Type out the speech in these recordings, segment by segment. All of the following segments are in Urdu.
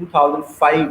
2005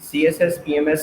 CSS, PMS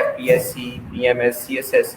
FPSC, PMS, CSS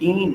3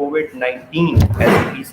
COVID-19 SOPs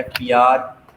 FPR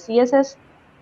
CSS,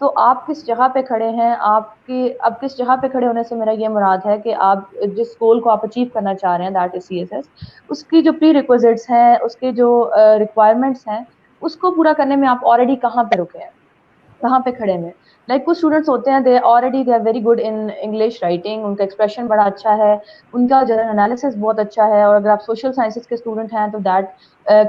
تو آپ کس جگہ پہ کھڑے ہیں، آپ کے اب کس جگہ پہ کھڑے ہونے سے میرا یہ مراد ہے کہ آپ جس گول کو آپ اچیو کرنا چاہ رہے ہیں دیٹ از CSS، اس کی جو پری ریکوزٹس ہیں، اس کے جو ریکوائرمنٹس ہیں، اس کو پورا کرنے میں آپ آلریڈی کہاں پہ رکے ہیں، کہاں پہ کھڑے ہیں. لائک کچھ اسٹوڈنٹس ہوتے ہیں they are very good in English writing, ان کا ایکسپریشن بڑا اچھا ہے، ان کا جنرل انالیسس بہت اچھا ہے، اور اگر آپ سوشل سائنسز کے اسٹوڈنٹ ہیں تو دیٹ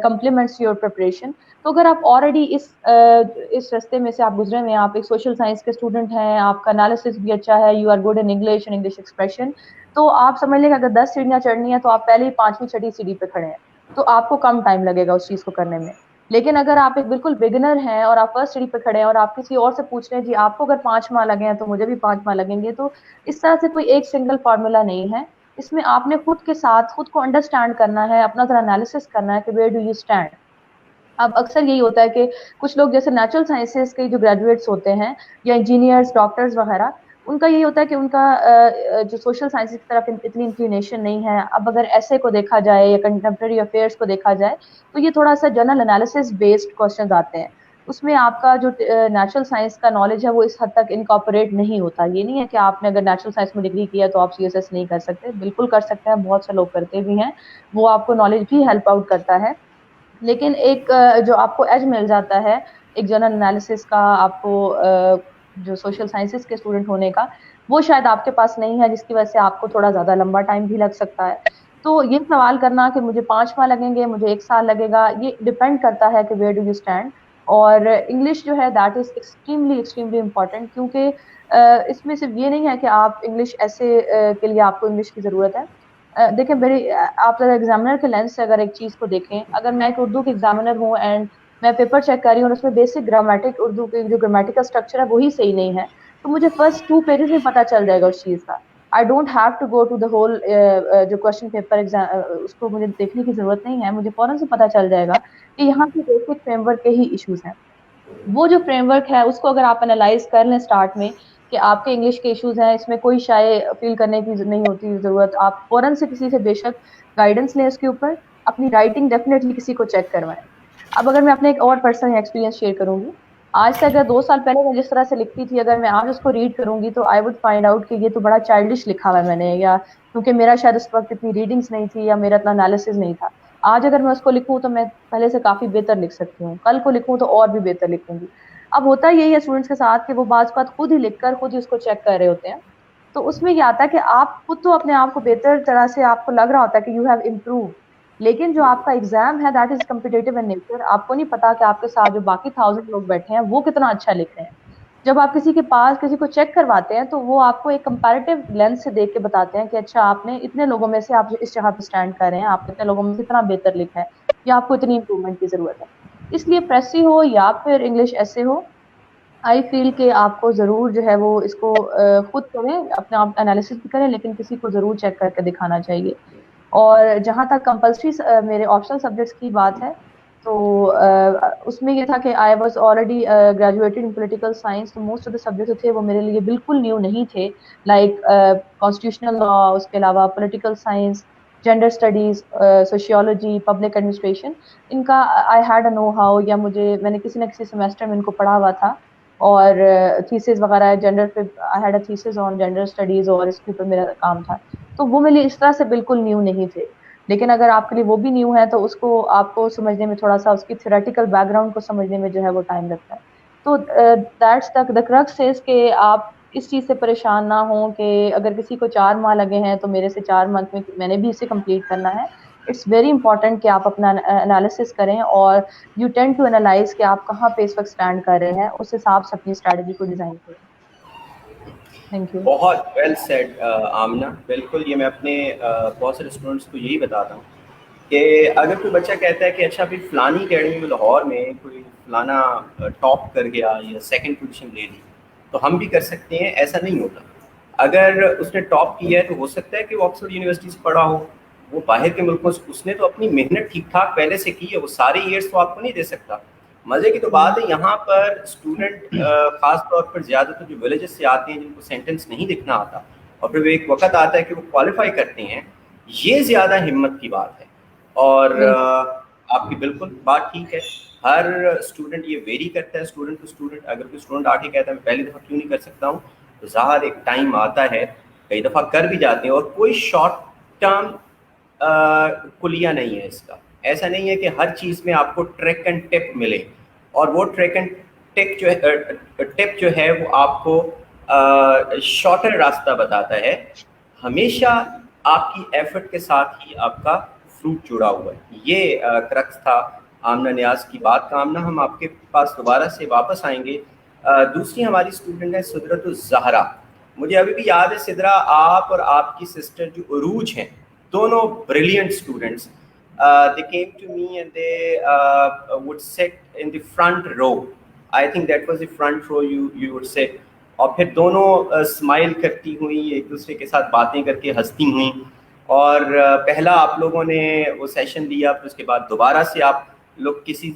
کمپلیمنٹس یور پریپریشن. تو اگر آپ آلریڈی اس رستے میں سے آپ گزرے ہوئے ہیں، آپ ایک سوشل سائنس کے اسٹوڈنٹ ہیں، آپ کا انالیسس بھی اچھا ہے، you are good in English and English expression, تو آپ سمجھ لیں کہ اگر 10 سیڑھیاں چڑھنی ہیں تو آپ پہلے ہی 5ویں 6 سیڑھی پہ کھڑے ہیں، تو آپ کو کم ٹائم لگے گا اس چیز کو کرنے میں. لیکن اگر آپ ایک بالکل بگنر ہیں اور آپ فرسٹ سیڑھی پہ کھڑے ہیں اور آپ کسی اور سے پوچھ رہے ہیں جی آپ کو اگر 5 ماہ لگے ہیں تو مجھے بھی 5 ماہ لگیں گے، تو اس طرح سے کوئی ایک سنگل فارمولا نہیں ہے. اس میں آپ نے خود کے ساتھ خود کو انڈرسٹینڈ کرنا ہے، اپنا ذرا انالیسس کرنا ہے کہ ویئر ڈو یو اسٹینڈ. اب اکثر یہی ہوتا ہے کہ کچھ لوگ جیسے نیچرل سائنسز کے جو گریجویٹس ہوتے ہیں یا انجینئرس، ڈاکٹرز وغیرہ، ان کا یہی ہوتا ہے کہ ان کا جو سوشل سائنسز کی طرف اتنی انکلینیشن نہیں ہے. اب اگر ایسے کو دیکھا جائے یا کنٹمپریری افیئرس کو دیکھا جائے تو یہ تھوڑا سا جنرل انالیسس بیسڈ کوشچنز آتے ہیں. اس میں آپ کا جو نیچرل سائنس کا نالج ہے وہ اس حد تک انکارپوریٹ نہیں ہوتا. یہ نہیں ہے کہ آپ نے اگر نیچرل سائنس میں ڈگری کیا تو آپ CSS نہیں کر سکتے، بالکل کر سکتے ہیں، بہت سے لوگ کرتے بھی ہیں، وہ آپ کو نالج بھی ہیلپ آؤٹ کرتا ہے. لیکن ایک جو آپ کو ایج مل جاتا ہے ایک جنرل انالیسس کا، آپ کو جو سوشل سائنسز کے اسٹوڈنٹ ہونے کا، وہ شاید آپ کے پاس نہیں ہے، جس کی وجہ سے آپ کو تھوڑا زیادہ لمبا ٹائم بھی لگ سکتا ہے. تو یہ سوال کرنا کہ مجھے 5 ماہ لگیں گے، مجھے 1 سال لگے گا، یہ ڈپینڈ کرتا ہے کہ ویئر ڈو یو اسٹینڈ. اور انگلش جو ہے دیٹ از ایکسٹریملی امپورٹنٹ، کیونکہ اس میں صرف یہ نہیں ہے کہ آپ انگلش ایسے کے لیے آپ کو انگلش کی ضرورت ہے. دیکھیں میری آپ اگر ایگزامنر کے لینس سے اگر ایک چیز کو دیکھیں، اگر میں ایک اردو کی ایگزامنر ہوں اینڈ میں پیپر چیک کر رہی ہوں اور اس میں بیسک گرامیٹک اردو کے جو گرامیٹیکل اسٹرکچر ہے وہی صحیح نہیں ہے، تو مجھے فرسٹ 2 پیجز میں پتہ چل جائے گا اس چیز کا. I don't have to go to the whole جو کوشچن پیپر اس کو مجھے دیکھنے کی ضرورت نہیں ہے، مجھے فوراً سے پتہ چل جائے گا کہ یہاں کے بیسک فریم ورک کے ہی ایشوز ہیں. وہ جو فریم ورک ہے اس کو اگر آپ انالائز کر لیں اسٹارٹ میں کہ آپ کے انگلش کے ایشوز ہیں، اس میں کوئی شائع فیل کرنے کی نہیں ہوتی ضرورت، آپ فوراً سے کسی سے بے شک گائیڈنس لیں اس کے اوپر، اپنی رائٹنگ ڈیفینیٹلی کسی کو چیک کروائیں. اب اگر میں اپنے ایک اور پرسنل ایکسپیرینس شیئر کروں گی، آج سے اگر 2 سال پہلے میں جس طرح سے لکھتی تھی، اگر میں آج اس کو ریڈ کروں گی تو آئی وڈ فائنڈ آؤٹ کہ یہ تو بڑا چائلڈش لکھا ہوا ہے میں نے، یا کیونکہ میرا شاید اس وقت اتنی ریڈنگس نہیں تھی یا میرا اتنا انالیسز نہیں تھا. آج اگر میں اس کو لکھوں تو میں پہلے سے کافی بہتر لکھ سکتی ہوں، کل کو لکھوں تو اور بھی بہتر لکھوں گی. اب ہوتا یہی ہے اسٹوڈنٹس کے ساتھ کہ وہ بعض بات خود ہی لکھ کر خود ہی اس کو چیک کر رہے ہوتے ہیں. تو اس میں یہ آتا ہے کہ آپ خود تو اپنے آپ کو بہتر طرح سے آپ کو لگ رہا ہوتا ہے کہ یو ہیو امپروو، لیکن جو آپ کا ایگزام ہے that is competitive in nature. آپ کو نہیں پتا کہ آپ کے ساتھ جو باقی 1000 لوگ بیٹھے ہیں وہ کتنا اچھا لکھ رہے ہیں. جب آپ کسی کے پاس کسی کو چیک کرواتے ہیں تو وہ آپ کو ایک کمپیریٹیو لینس سے دیکھ کے بتاتے ہیں کہ اچھا آپ نے اتنے لوگوں میں سے آپ اس جگہ پہ اسٹینڈ کر رہے ہیں، آپ اتنے لوگوں میں سے اتنا بہتر لکھا ہے یا آپ کو اتنی امپروومنٹ کی ضرورت ہے. اس لیے پریسی ہو یا پھر انگلش ایسے ہو، آئی فیل کہ آپ کو ضرور جو ہے وہ اس کو خود کریں، اپنا آپ انالیسس بھی کریں، لیکن کسی کو ضرور چیک کر کے دکھانا چاہیے. اور جہاں تک کمپلسری میرے آپشنل سبجیکٹس کی بات ہے تو اس میں یہ تھا کہ I was already graduated in political science, تو موسٹ آف دا سبجیکٹ تھے وہ میرے لیے بالکل نیو نہیں تھے، لائک کانسٹیٹیوشنل لا، اس کے علاوہ political science, gender studies, sociology, public administration. ان کا آئی ہیڈ اے نو ہاؤ، یا میں نے کسی نہ کسی سیمسٹر میں ان کو پڑھا ہوا تھا. اور تھیسز وغیرہ جینڈر پہ I had a theses on gender studies, اور اس کے اوپر میرا کام تھا. تو وہ میرے لیے اس طرح سے بالکل نیو نہیں تھے. لیکن اگر آپ کے لیے وہ بھی نیو ہے تو اس کو آپ کو سمجھنے میں تھوڑا سا اس کی تھیوریٹیکل بیک گراؤنڈ کو سمجھنے میں جو ہے وہ ٹائم لگتا ہے. تو دیٹس دا کرکس از کہ آپ اس چیز سے پریشان نہ ہوں کہ اگر کسی کو 4 ماہ لگے ہیں تو میرے سے 4 منتھ میں نے بھی اسے کمپلیٹ کرنا ہے. اٹس ویری امپورٹنٹ کہ آپ اپنا انالیسس کریں اور یو ٹینڈ ٹو انالائز کہ آپ کہاں پہ اس وقت اسٹینڈ کر رہے ہیں، اس حساب سے اپنی اسٹریٹجی کو ڈیزائن کریں. Thank you. بہت ویل سیڈ آمنہ. بالکل یہ میں اپنے بہت سارے اسٹوڈنٹس کو یہی بتاتا ہوں کہ اگر کوئی بچہ کہتا ہے کہ اچھا پھر فلانی اکیڈمی میں لاہور میں کوئی فلانا ٹاپ کر گیا یا 2nd پوزیشن لے لی تو ہم بھی کر سکتے ہیں، ایسا نہیں ہوتا. اگر اس نے ٹاپ کیا ہے تو ہو سکتا ہے کہ وہ آکسفورڈ یونیورسٹی سے پڑھا ہو، وہ باہر کے ملکوں سے، اس نے تو اپنی محنت ٹھیک ٹھاک پہلے سے کی ہے، وہ سارے ایئرس تو آپ کو نہیں دے سکتا. مزے کی تو بات ہے یہاں پر اسٹوڈنٹ خاص طور پر زیادہ تر جو ولیجز سے آتے ہیں جن کو سینٹینس نہیں لکھنا آتا اور پھر وہ ایک وقت آتا ہے کہ وہ کوالیفائی کرتے ہیں، یہ زیادہ ہمت کی بات ہے. اور آپ کی بالکل بات ٹھیک ہے، ہر اسٹوڈنٹ یہ ویری کرتا ہے اسٹوڈنٹ ٹو اسٹوڈنٹ. اگر کوئی اسٹوڈنٹ آ کے کہتا ہے میں پہلی دفعہ کیوں نہیں کر سکتا ہوں, تو ظاہر ایک ٹائم آتا ہے, کئی دفعہ کر بھی جاتے ہیں, اور کوئی شارٹ ٹرم کلیہ نہیں ہے اس کا. ایسا نہیں ہے کہ ہر چیز میں آپ کو ٹریک اینڈ ٹپ ملے, اور وہ ٹریک اینڈ ٹپ جو ہے وہ آپ کو شارٹر راستہ بتاتا ہے. ہمیشہ آپ کی ایفرٹ کے ساتھ ہی آپ کا فروٹ جڑا ہوا ہے. یہ کرکس تھا آمنہ نیاز کی بات کا. آمنہ ہم آپ کے پاس دوبارہ سے واپس آئیں گے. دوسری ہماری اسٹوڈنٹ ہے سدرت الزہرا. مجھے ابھی بھی یاد ہے سدرا, آپ اور آپ کی سسٹر جو عروج ہیں, دونوں brilliant students. They came to me and they would sit in the front row. I think that was the front row you would sit. اور پھر دونوں اسمائل کرتی ہوئیں, ایک دوسرے کے ساتھ باتیں کر کے ہنستی ہوئیں. اور پہلا آپ لوگوں نے وہ سیشن لیا, پھر اس کے بعد دوبارہ سے آپ لوگ کسی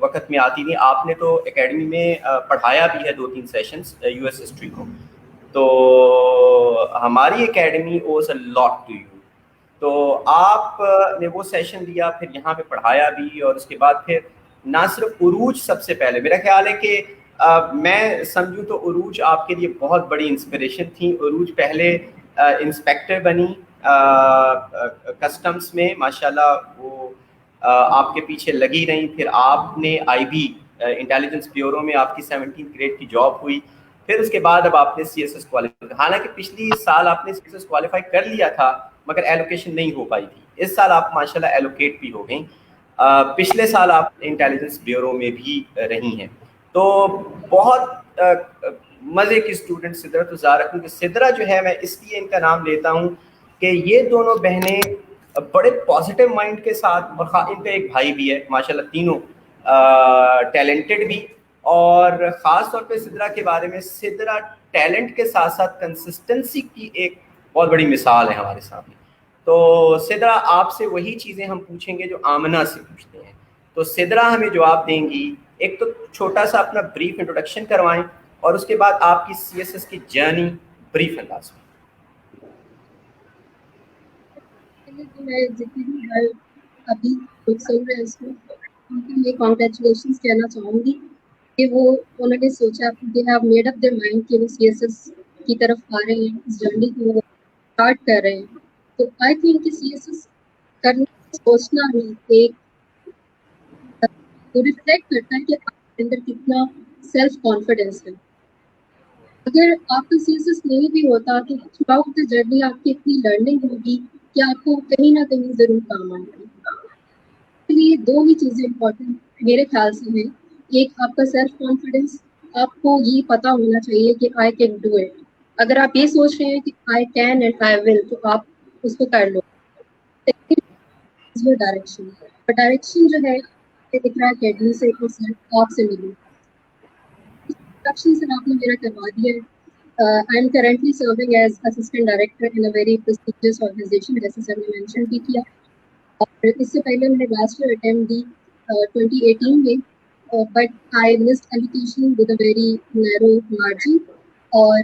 وقت میں آتی تھیں. آپ نے تو اکیڈمی میں پڑھایا بھی ہے 2-3 سیشنز یو ایس ہسٹری کو, تو ہماری academy owes a lot to you. تو آپ نے وہ سیشن لیا, پھر یہاں پہ پڑھایا بھی, اور اس کے بعد پھر نہ صرف عروج سب سے پہلے, میرا خیال ہے کہ میں سمجھوں تو عروج آپ کے لیے بہت بڑی انسپریشن تھی. عروج پہلے انسپیکٹر بنی کسٹمز میں, ماشاءاللہ وہ آپ کے پیچھے لگی رہیں. پھر آپ نے آئی بی انٹیلیجنس بیورو میں آپ کی 17 گریڈ کی جاب ہوئی. پھر اس کے بعد اب آپ نے سی ایس ایس کوالیفائی, حالانکہ پچھلی سال آپ نے سی ایس ایس کوالیفائی کر لیا تھا مگر ایلوکیشن نہیں ہو پائی تھی. اس سال آپ ماشاءاللہ ایلوکیٹ بھی ہو گئیں. پچھلے سال آپ انٹیلیجنس بیورو میں بھی رہی ہیں. تو بہت مزے کی اسٹوڈنٹ سدرت الزہرا. کیونکہ سدرا جو ہے, میں اس لیے ان کا نام لیتا ہوں کہ یہ دونوں بہنیں بڑے پازیٹیو مائنڈ کے ساتھ, اور ان کا ایک بھائی بھی ہے ماشاءاللہ, تینوں ٹیلنٹڈ بھی. اور خاص طور پہ سدرا کے بارے میں, سدرا ٹیلنٹ کے ساتھ ساتھ کنسسٹنسی کی ایک بہت بڑی مثال ہے ہمارے سامنے. تو سدرا آپ سے وہی چیزیں ہم پوچھیں گے جو آمنہ سے پوچھتے ہیں. تو سدرا ہمیں جواب دیں گی. ایک تو چھوٹا سا اپنا بریف انٹروڈکشن کروائیں, اور اس کے بعد آپ کی سی ایس ایس کی جرنی بریف انداز میں. میں جتنی بھی ابھی لوگ سن رہے ہیں اس کو, ان کے لیے کانگریچولیشنس کہنا چاہوں گی کہ وہ انہوں نے سوچا, they have made up their mind کہ وہ سی ایس ایس کی طرف آ رہے ہیں, اس جرنی کو وہ اسٹارٹ کر رہے ہیں. تو آئی تھنک کہ سی ایس ایس کرنا سوچنا ہی ایک ریفلیکٹ کرتا ہے کہ آپ کے اندر کتنا سیلف کانفیڈینس ہے. اگر آپ کا سی ایس ایس نہیں بھی ہوتا تو تھرو آؤٹ دا جرنی آپ کی اتنی لرننگ ہوگی کہ آپ کو کہیں نہ کہیں ضرور کام آئے گی. اس لیے دو ہی چیزیں امپورٹنٹ میرے خیال سے ہیں. ایک آپ کا سیلف کانفیڈینس, آپ کو یہ پتا ہونا چاہیے کہ آئی کین ڈو اٹ. اگر آپ یہ سوچ رہے ہیں کہ آئی کین اینڈ آئی ول, تو آپ اس کو کر لو. ڈائریکشن, اور ڈائریکشن جو ہے اقرا اکیڈمی سے آپ سے ملی. سر آپ نے میرا کروا دیا ہے. I am currently serving as assistant director in a very prestigious organization, جیسے سر نے مینشن بھی کیا. اور اس سے پہلے میں نے ماسٹر اٹیمپٹ دی 2018 میں, but I missed education with a very narrow margin. اور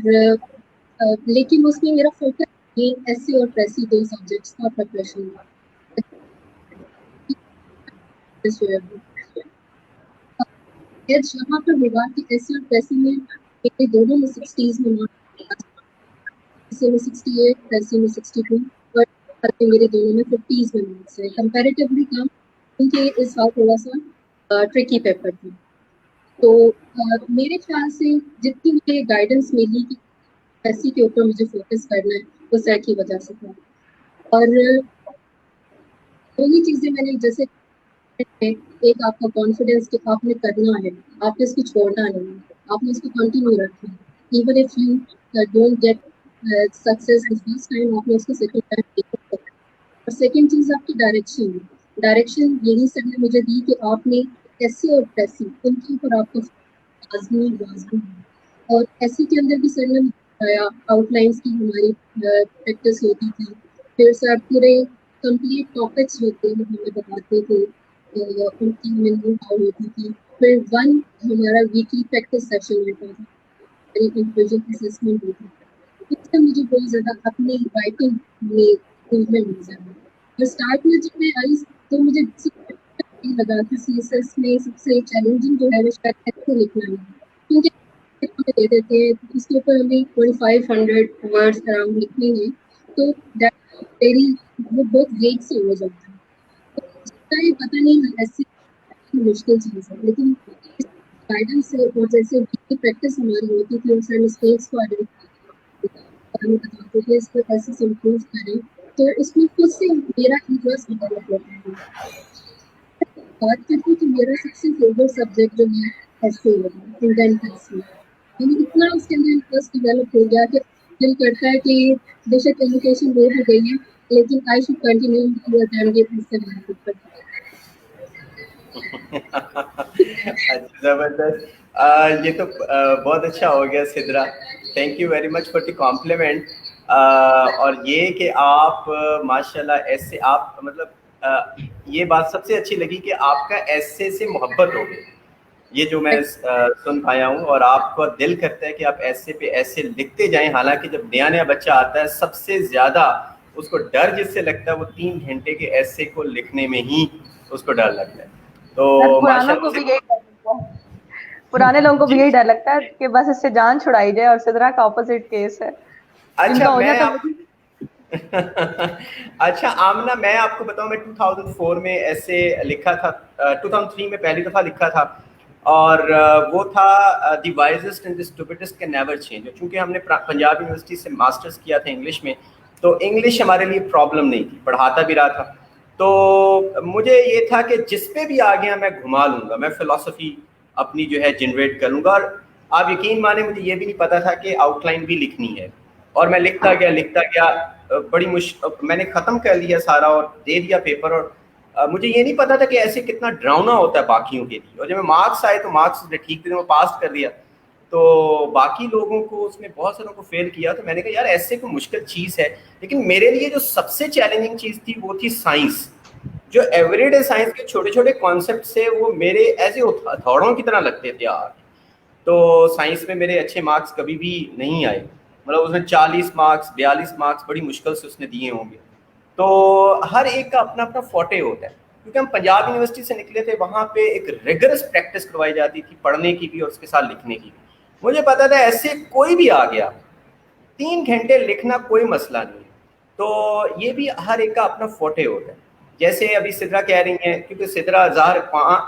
لیکن اس میں میرا فوکس ایس سی اور پریسی دو سبجیکٹس کا پریپریشن تھا. یہاں پر ہوگا کہ ایس سی اور پریسی میں میرے دونوں میں 60s میں میں 68, پریسی میں 62, اور میرے دونوں میں 50s میں مارکس ہے. کمپیریٹیولی کم, کیونکہ اس سال تھوڑا سا ٹرکی پیپر تھا. تو میرے خیال سے جتنی مجھے گائیڈنس ملی کہ ایسی کے اوپر مجھے فوکس کرنا ہے, وہ سر کی وجہ سے تھا. اور وہی چیزیں میں نے جیسے ایک آپ کا کانفیڈینس کہ آپ نے کرنا ہے, آپ نے اس کو چھوڑنا نہیں, آپ نے اس کو کنٹینیو رکھنا ہے. Even if you don't get success the first time, آپ نے اس کو سیکنڈ ٹائم. اور سیکنڈ چیز آپ کی ڈائریکشن یہی سر نے مجھے دی کہ آپ نے ایس سی اور پریسی ان کے اوپر آپ کو لازمی ہے. اور ایس سی کے اندر بھی سر نے بتایا, آؤٹ لائنس کی ہماری پریکٹس ہوتی تھی. پھر سر پورے کمپلیٹ ٹاپکس ہوتے ہیں ہمیں بتاتے تھے, ان کی ہمیں ہوتی تھی. پھر ہمارا ویکلی پریکٹس سیشن ہوتا تھا, اسسمنٹ ہوتی تھی. اس سے مجھے بہت زیادہ اپنی رائٹنگ میں امپروومنٹ نظر آئی. اور اسٹارٹ میں جب میں آئی تو مجھے لگا کہ سی ایس ایس میں سب سے چیلنجنگ جو ہے وہ شاید ایسے لکھنا ہے، کیونکہ ہمیں دے دیتے ہیں اس کے اوپر ہمیں 2500 ورڈس اراؤنڈ لکھنے ہیں، تو ویری وہ بہت ویگ سے ہو جاتا ہے. تو یہ پتہ نہیں ایسی مشکل چیز ہے، لیکن گائیڈنس سے اور جیسے پریکٹس ہماری ہوتی تھی، اس مسٹیکس کو ہمیں بتاتے تھے اس کو ایسے سے امپروو کریں، تو اس میں خود سے میرا انٹرسٹ ڈیولپ ہوتا ہے. بات کرتی ہوں کہ میرا سب سے فیوریٹ سبجیکٹ جو ہے ایسے ہوگا انڈین ایسے، یعنی اتنا اس کے اندر انٹرسٹ ڈیولپ ہو گیا کہ دل کرتا ہے کہ بے شک ایجوکیشن ہو بھی گئی ہے لیکن آئی شوڈ کنٹینیو. زبردست. یہ تو بہت اچھا ہو گیا Sidra, thank you very much for the complement. اور یہ کہ آپ ماشاء اللہ ایسے آپ مطلب یہ بات سب سے اچھی لگی کہ آپ کا ایسے سے محبت ہو گئی, یہ جو میں سن پایا ہوں, اور آپ کو دل کرتا ہے کہ آپ ایسے پہ ایسے لکھتے جائیں. حالانکہ جب نیا نیا بچہ آتا ہے سب سے زیادہ اس کو ڈر جس سے لگتا ہے وہ 3 گھنٹے کے ایسے کو لکھنے میں ہی اس کو ڈر لگتا ہے. تو پرانے لوگوں کو بھی یہی ڈر لگتا ہے کہ بس اس سے جان چھڑائی جائے, اور سدرا کا اپوزٹ کیس ہے. اچھا اچھا آمنہ, میں آپ کو بتاؤں میں 2004 میں ایسے لکھا تھا, 2003 میں پہلی دفعہ لکھا تھا, اور وہ تھا the wisest and the stupidest can never change. چونکہ ہم نے پنجاب یونیورسٹی سے ماسٹرز کیا تھا انگلش میں, تو انگلش ہمارے لیے پرابلم نہیں تھی, پڑھاتا بھی رہا تھا. تو مجھے یہ تھا کہ جس پہ بھی آ گیا میں گھما لوں گا, میں فلسفی اپنی جو ہے جنریٹ کر لوں گا. اور آپ یقین مانیں مجھے یہ بھی نہیں پتا تھا کہ آؤٹ لائن بھی لکھنی ہے, اور میں لکھتا گیا بڑی میں نے ختم کر لیا سارا اور دے دیا پیپر. اور مجھے یہ نہیں پتا تھا کہ ایسے کتنا ڈراؤنا ہوتا ہے باقیوں کے لیے. اور جب میں مارکس آئے تو مارکس ٹھیک تھے, میں پاس کر دیا. تو باقی لوگوں کو اس میں بہت ساروں کو فیل کیا. تو میں نے کہا یار ایسے کوئی مشکل چیز ہے, لیکن میرے لیے جو سب سے چیلنجنگ چیز تھی وہ تھی سائنس. جو ایوری ڈے سائنس کے چھوٹے چھوٹے کانسیپٹ سے وہ میرے ایسے ہتھوڑوں کی طرح لگتے تھے یار. تو سائنس میں میرے اچھے مارکس کبھی بھی نہیں آئے, مطلب اس میں 40 مارکس 42 مارکس بڑی مشکل سے اس نے دیے ہوں گے. تو ہر ایک کا اپنا اپنا فوٹے ہوتا ہے, کیونکہ ہم پنجاب یونیورسٹی سے نکلے تھے, وہاں پہ ایک ریگرس پریکٹس کروائی جاتی تھی پڑھنے کی بھی اور اس کے ساتھ لکھنے کی بھی. مجھے پتا تھا ایسے کوئی بھی آ گیا 3 گھنٹے لکھنا کوئی مسئلہ نہیں. تو یہ بھی ہر ایک کا اپنا فوٹے ہوتا ہے. جیسے ابھی سدرا کہہ رہی ہیں, کیونکہ سدرا ظاہر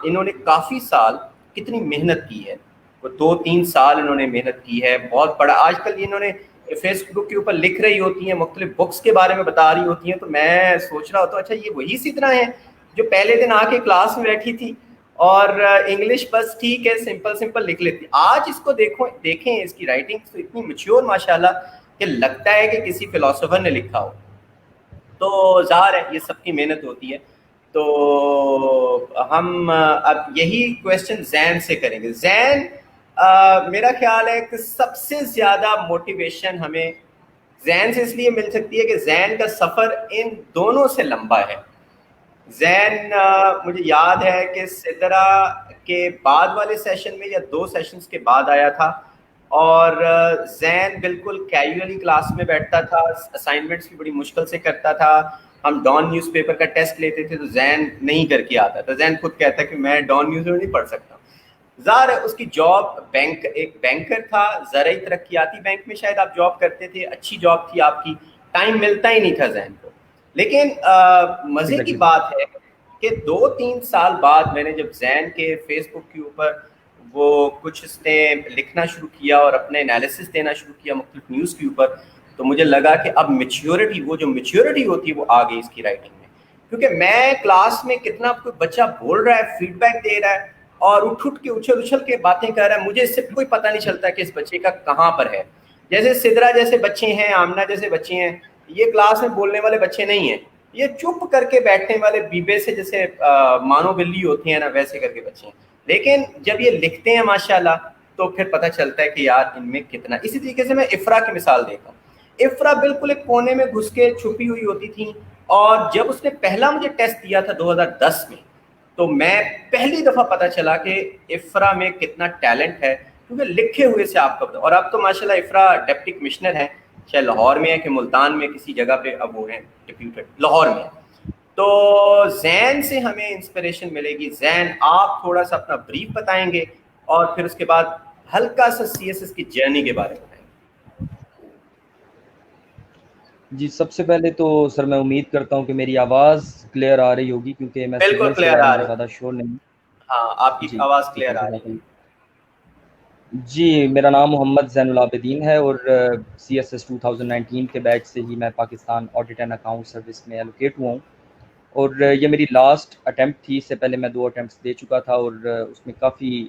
انہوں نے کافی سال کتنی محنت کی ہے, وہ 2-3 سال انہوں نے محنت کی ہے بہت بڑا. آج کل انہوں نے فیس بک کے اوپر لکھ رہی ہوتی ہیں, مختلف بکس کے بارے میں بتا رہی ہوتی ہیں. تو میں سوچ رہا ہوتا ہوں اچھا یہ وہی سدرا ہیں جو پہلے دن آ کے کلاس میں بیٹھی تھی اور انگلش بس ٹھیک ہے سمپل لکھ لیتی. آج اس کو دیکھیں اس کی رائٹنگ تو اتنی میچور ماشاءاللہ کہ لگتا ہے کہ کسی فلاسفر نے لکھا ہو. تو ظاہر ہے یہ سب کی محنت ہوتی ہے. تو ہم اب یہی کویسچن زین سے کریں گے. زین, میرا خیال ہے کہ سب سے زیادہ موٹیویشن ہمیں زین سے اس لیے مل سکتی ہے کہ زین کا سفر ان دونوں سے لمبا ہے. زین مجھے یاد ہے کہ سدرا کے بعد والے سیشن میں یا 2 سیشنز کے بعد آیا تھا, اور زین بالکل کیجولی کلاس میں بیٹھتا تھا, اسائنمنٹس بھی بڑی مشکل سے کرتا تھا. ہم ڈان نیوز پیپر کا ٹیسٹ لیتے تھے تو زین نہیں کر کے آتا تھا. زین خود کہتا ہے کہ میں ڈان نیوز میں نہیں پڑھ سکتا. ظاہر ہے اس کی جاب ایک بینکر تھا, زرعی ترقیاتی بینک میں شاید آپ جاب کرتے تھے, اچھی جاب تھی آپ کی, ٹائم ملتا ہی نہیں تھا زین کو. لیکن مزے کی بات ہے کہ 2-3 سال بعد میں نے جب زین کے فیس بک کے اوپر وہ کچھ اس نے لکھنا شروع کیا اور اپنے انالیسس دینا شروع کیا مختلف نیوز کے اوپر, تو مجھے لگا کہ اب میچیورٹی, وہ جو میچیورٹی ہوتی ہے وہ آ گئی اس کی رائٹنگ میں. کیونکہ میں کلاس میں کتنا کوئی بچہ بول رہا ہے, فیڈ بیک دے رہا ہے اور اٹھ کے اچھل کے باتیں کر رہا ہے, مجھے اس سے کوئی پتہ نہیں چلتا کہ اس بچے کا کہاں پر ہے. جیسے سدرا جیسے بچے ہیں, آمنہ جیسے بچے ہیں, یہ کلاس میں بولنے والے بچے نہیں ہیں, یہ چپ کر کے بیٹھنے والے بیبے سے جیسے مانو بلی ہوتی ہیں نا ویسے کر کے بچے ہیں. لیکن جب یہ لکھتے ہیں ماشاءاللہ تو پھر پتہ چلتا ہے کہ یار ان میں کتنا. اسی طریقے سے میں افرا کی مثال دیتا ہوں. افرا بالکل ایک کونے میں گھس کے چھپی ہوئی ہوتی تھی, اور جب اس نے پہلا مجھے ٹیسٹ دیا تھا 2010 میں, تو میں پہلی دفعہ پتہ چلا کہ افرا میں کتنا ٹیلنٹ ہے, کیونکہ لکھے ہوئے سے آپ کا. اور اب تو ماشاءاللہ افرا ڈپٹی کمشنر ہے, چاہے لاہور میں ہے کہ ملتان میں کسی جگہ پہ اب وہ ہیں ڈپیوٹیڈ, لاہور میں. تو زین سے ہمیں انسپریشن ملے گی. زین آپ تھوڑا سا اپنا بریف بتائیں گے اور پھر اس کے بعد ہلکا سا CSS کی جرنی کے بارے میں بتائیں گے. جی سب سے پہلے تو سر میں امید کرتا ہوں کہ میری آواز کلیئر آ رہی ہوگی، کیونکہ میں بالکل سگنلز کے کلیئر بارے آ میں رہی. زیادہ شور نہیں. ہاں آپ کی جی آواز ٹھیک ہے، کلیئر آ رہی جزاک ہے. اللہ. جی میرا نام محمد زین العابدین ہے اور CSS 2019 کے بیچ سے ہی میں Pakistan audit and account service میں ایلوکیٹ ہوا ہوں، اور یہ میری لاسٹ اٹیمپٹ تھی. اس سے پہلے میں 2 اٹیمپٹس دے چکا تھا اور اس میں کافی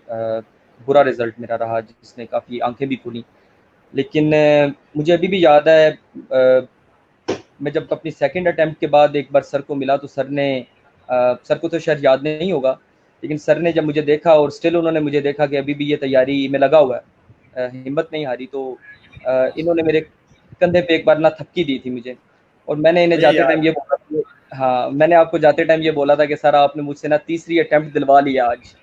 برا رزلٹ میرا رہا، جس نے کافی آنکھیں بھی کھولیں. لیکن مجھے ابھی بھی یاد ہے میں جب اپنی سیکنڈ اٹیمپٹ کے بعد ایک بار سر کو ملا تو سر کو تو شاید یاد نہیں ہوگا، لیکن سر نے جب مجھے دیکھا اور اسٹل انہوں نے مجھے دیکھا کہ ابھی بھی یہ تیاری میں لگا ہوا ہے، ہمت نہیں ہاری، تو انہوں نے میرے کندھے پہ ایک بار نہ تھپکی دی تھی مجھے. اور میں نے انہیں مجھے جاتے یاد ٹائم یہ بولا تھا، ہاں میں نے آپ کو جاتے ٹائم یہ بولا تھا کہ سر آپ نے مجھ سے نا تیسری اٹیمپٹ دلوا لیا آج،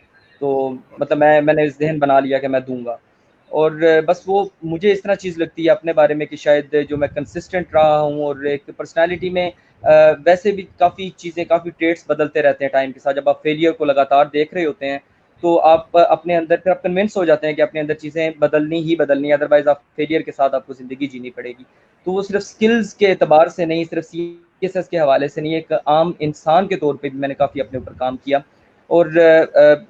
تو مطلب میں نے اس ذہن بنا لیا کہ میں دوں گا. اور بس وہ مجھے اس طرح چیز لگتی ہے اپنے بارے میں کہ شاید جو میں کنسسٹنٹ رہا ہوں، اور ایک پرسنالٹی میں ویسے بھی کافی چیزیں، کافی ٹریٹس بدلتے رہتے ہیں ٹائم کے ساتھ. جب آپ فیلئر کو لگاتار دیکھ رہے ہوتے ہیں تو آپ اپنے اندر پھر آپ کنونس ہو جاتے ہیں کہ اپنے اندر چیزیں بدلنی ہی بدلنی ہے، ادروائز آپ فیلئر کے ساتھ آپ کو زندگی جینی پڑے گی. تو وہ صرف سکلز کے اعتبار سے نہیں، صرف CSS کے حوالے سے نہیں، ایک عام انسان کے طور پہ بھی میں نے کافی اپنے اوپر کام کیا. اور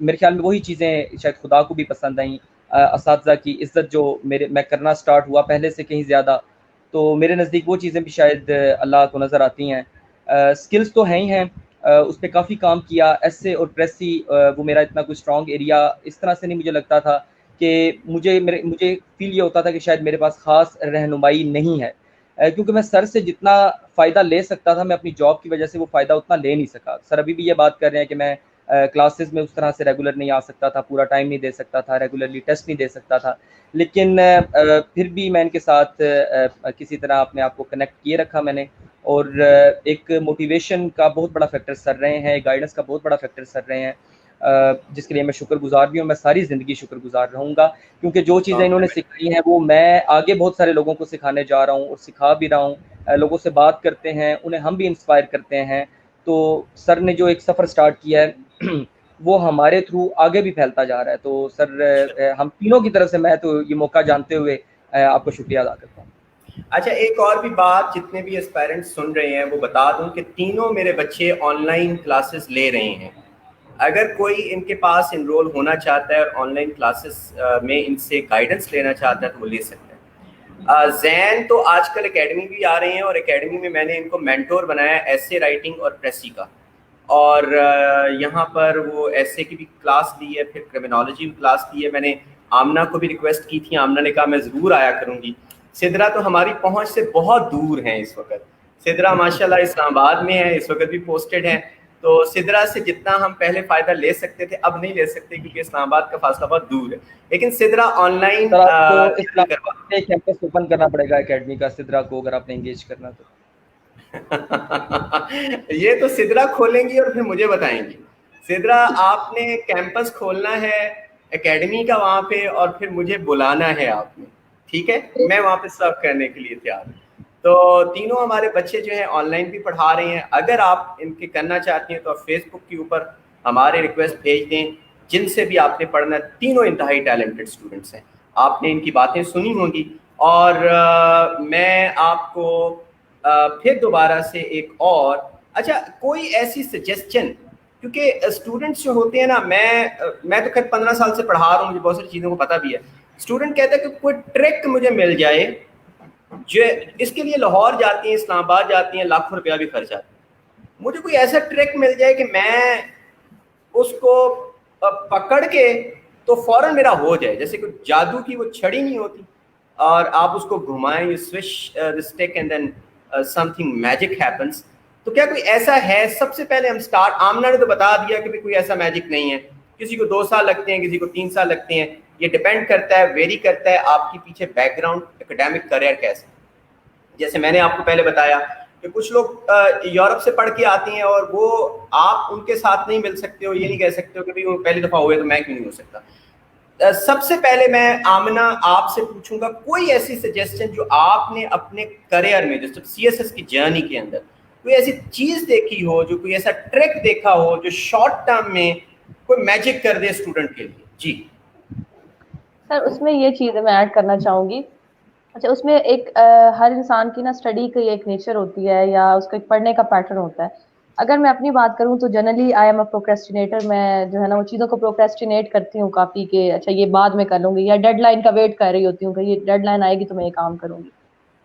میرے خیال میں وہی چیزیں شاید خدا کو بھی پسند آئیں. اساتذہ کی عزت جو میں کرنا سٹارٹ ہوا پہلے سے کہیں زیادہ، تو میرے نزدیک وہ چیزیں بھی شاید اللہ کو نظر آتی ہیں. سکلز تو ہیں ہی ہیں، اس پہ کافی کام کیا. ایسے اور پریسی وہ میرا اتنا کوئی اسٹرانگ ایریا اس طرح سے نہیں مجھے لگتا تھا کہ مجھے فیل یہ ہوتا تھا کہ شاید میرے پاس خاص رہنمائی نہیں ہے، کیونکہ میں سر سے جتنا فائدہ لے سکتا تھا میں اپنی جاب کی وجہ سے وہ فائدہ اتنا لے نہیں سکا. سر ابھی بھی یہ بات کر رہے ہیں کہ میں کلاسز میں اس طرح سے ریگولر نہیں آ سکتا تھا، پورا ٹائم نہیں دے سکتا تھا، ریگولرلی ٹیسٹ نہیں دے سکتا تھا. لیکن پھر بھی میں ان کے ساتھ کسی طرح اپنے آپ کو کنیکٹ کیے رکھا میں نے. اور ایک موٹیویشن کا بہت بڑا فیکٹر سر رہے ہیں، گائیڈنس کا بہت بڑا فیکٹر سر رہے ہیں، جس کے لیے میں شکر گزار بھی ہوں. میں ساری زندگی شکر گزار رہوں گا، کیونکہ جو چیزیں انہوں نے سکھائی ہیں وہ میں آگے بہت سارے لوگوں کو سکھانے جا رہا ہوں اور سکھا بھی رہا ہوں. لوگوں سے بات کرتے ہیں، انہیں ہم بھی انسپائر کرتے ہیں. تو سر نے جو ایک سفر سٹارٹ کیا ہے وہ ہمارے تھرو آگے بھی پھیلتا جا رہا ہے. تو سر ہم تینوں کی طرف سے میں تو یہ موقع جانتے ہوئے آپ کو شکریہ ادا کرتا ہوں. اچھا ایک اور بھی بات جتنے بھی اسپائرنٹس سن رہے ہیں وہ بتا دوں کہ تینوں میرے بچے آن لائن کلاسز لے رہے ہیں. اگر کوئی ان کے پاس انرول ہونا چاہتا ہے اور آن لائن کلاسز میں ان سے گائیڈنس لینا چاہتا ہے تو وہ لے سکتا ہے. زین تو آج کل اکیڈمی بھی آ رہے ہیں، اور اکیڈمی میں نے ان کو مینٹور بنایا ایسے رائٹنگ اور پریسی کا، اور یہاں پر وہ ایسے کی بھی کلاس لی ہے، پھر کرمنالوجی بھی کلاس لی ہے. میں نے آمنہ کو بھی ریکویسٹ کی تھی، آمنہ نے کہا میں ضرور آیا کروں گی. سدرا تو ہماری پہنچ سے بہت دور ہیں اس وقت. سدرا ماشاءاللہ اسلام آباد میں ہے، اس وقت بھی پوسٹڈ ہیں. تو سدرا سے جتنا ہم پہلے فائدہ لے سکتے تھے اب نہیں لے سکتے کیونکہ اسلام آباد کا فاصلہ بہت دور ہے. لیکن سدرا آن لائن سر آپ کو اسلام آباد میں کیمپس اوپن کرنا پڑے گا اکیڈمی کا سدرا کو، اگر آپ نے انگیج کرنا تو. یہ تو سدرا کھولیں گی اور پھر مجھے بتائیں گی. سدرا آپ نے کیمپس کھولنا ہے اکیڈمی کا وہاں پہ، اور پھر مجھے بلانا ہے آپ نے، ٹھیک ہے؟ میں وہاں پہ سرو کرنے کے لیے تیار ہوں. تو تینوں ہمارے بچے جو ہیں آن لائن بھی پڑھا رہے ہیں. اگر آپ ان کے کرنا چاہتے ہیں تو آپ فیس بک کے اوپر ہمارے ریکویسٹ بھیج دیں. جن سے بھی آپ نے پڑھنا، تینوں انتہائی ٹیلنٹڈ اسٹوڈنٹس ہیں، آپ نے ان کی باتیں سنی ہوں گی. اور میں آپ کو پھر دوبارہ سے ایک اور اچھا کوئی ایسی سجیسچن، کیونکہ اسٹوڈنٹس جو ہوتے ہیں نا، میں تو خیر 15 سال سے پڑھا رہا ہوں، مجھے بہت ساری چیزوں کو پتہ بھی ہے. اسٹوڈنٹ کہتا ہے کہ کوئی ٹرک مجھے مل جائے، جو اس کے لیے لاہور جاتی ہیں، اسلام آباد جاتی ہیں، لاکھوں روپیہ بھی خرچ آتا ہے. مجھے کوئی ایسا ٹرک مل جائے کہ میں اس کو پکڑ کے تو فوراً میرا ہو جائے، جیسے کوئی جادو کی وہ چھڑی نہیں ہوتی اور آپ اس کو گھمائیں، you switch the stick and then something magic happens. تو کیا کوئی ایسا ہے؟ سب سے پہلے ہم سٹارٹ، آمنہ نے تو بتا دیا کہ کوئی ایسا میجک نہیں ہے. کسی کو 2 سال لگتے ہیں، کسی کو 3 سال لگتے ہیں، یہ ڈیپینڈ کرتا ہے، ویری کرتا ہے آپ کی پیچھے بیک گراؤنڈ اکیڈیمک کریئر کیسے. جیسے میں نے آپ کو پہلے بتایا کہ کچھ لوگ یورپ سے پڑھ کے آتے ہیں اور وہ آپ ان کے ساتھ نہیں مل سکتے ہو، یہ نہیں کہہ سکتے ہو کہ وہ پہلی دفعہ ہوئے تو میں کیوں نہیں ہو سکتا. سب سے پہلے میں آمنہ آپ سے پوچھوں گا کوئی ایسی سجیسچن جو آپ نے اپنے کریئر میں، جیسے CSS کی جرنی کے اندر کوئی ایسی چیز دیکھی ہو, جو کوئی ایسا ٹرک دیکھا ہو جو شارٹ ٹرم میں کوئی میجک کر دے اسٹوڈنٹ کے لیے. جی سر اس میں یہ چیز میں ایڈ کرنا چاہوں گی. اچھا اس میں ایک ہر انسان کی نا اسٹڈی کی ایک نیچر ہوتی ہے یا اس کا ایک پڑھنے کا پیٹرن ہوتا ہے. اگر میں اپنی بات کروں تو جنرلی آئی ایم اے پروکریسٹینیٹر. میں جو ہے نا وہ چیزوں کو پروکریسٹینیٹ کرتی ہوں کافی, کہ اچھا یہ بعد میں کر لوں گی, یا ڈیڈ لائن کا ویٹ کر رہی ہوتی ہوں کہ یہ ڈیڈ لائن آئے گی تو میں یہ کام کروں گی.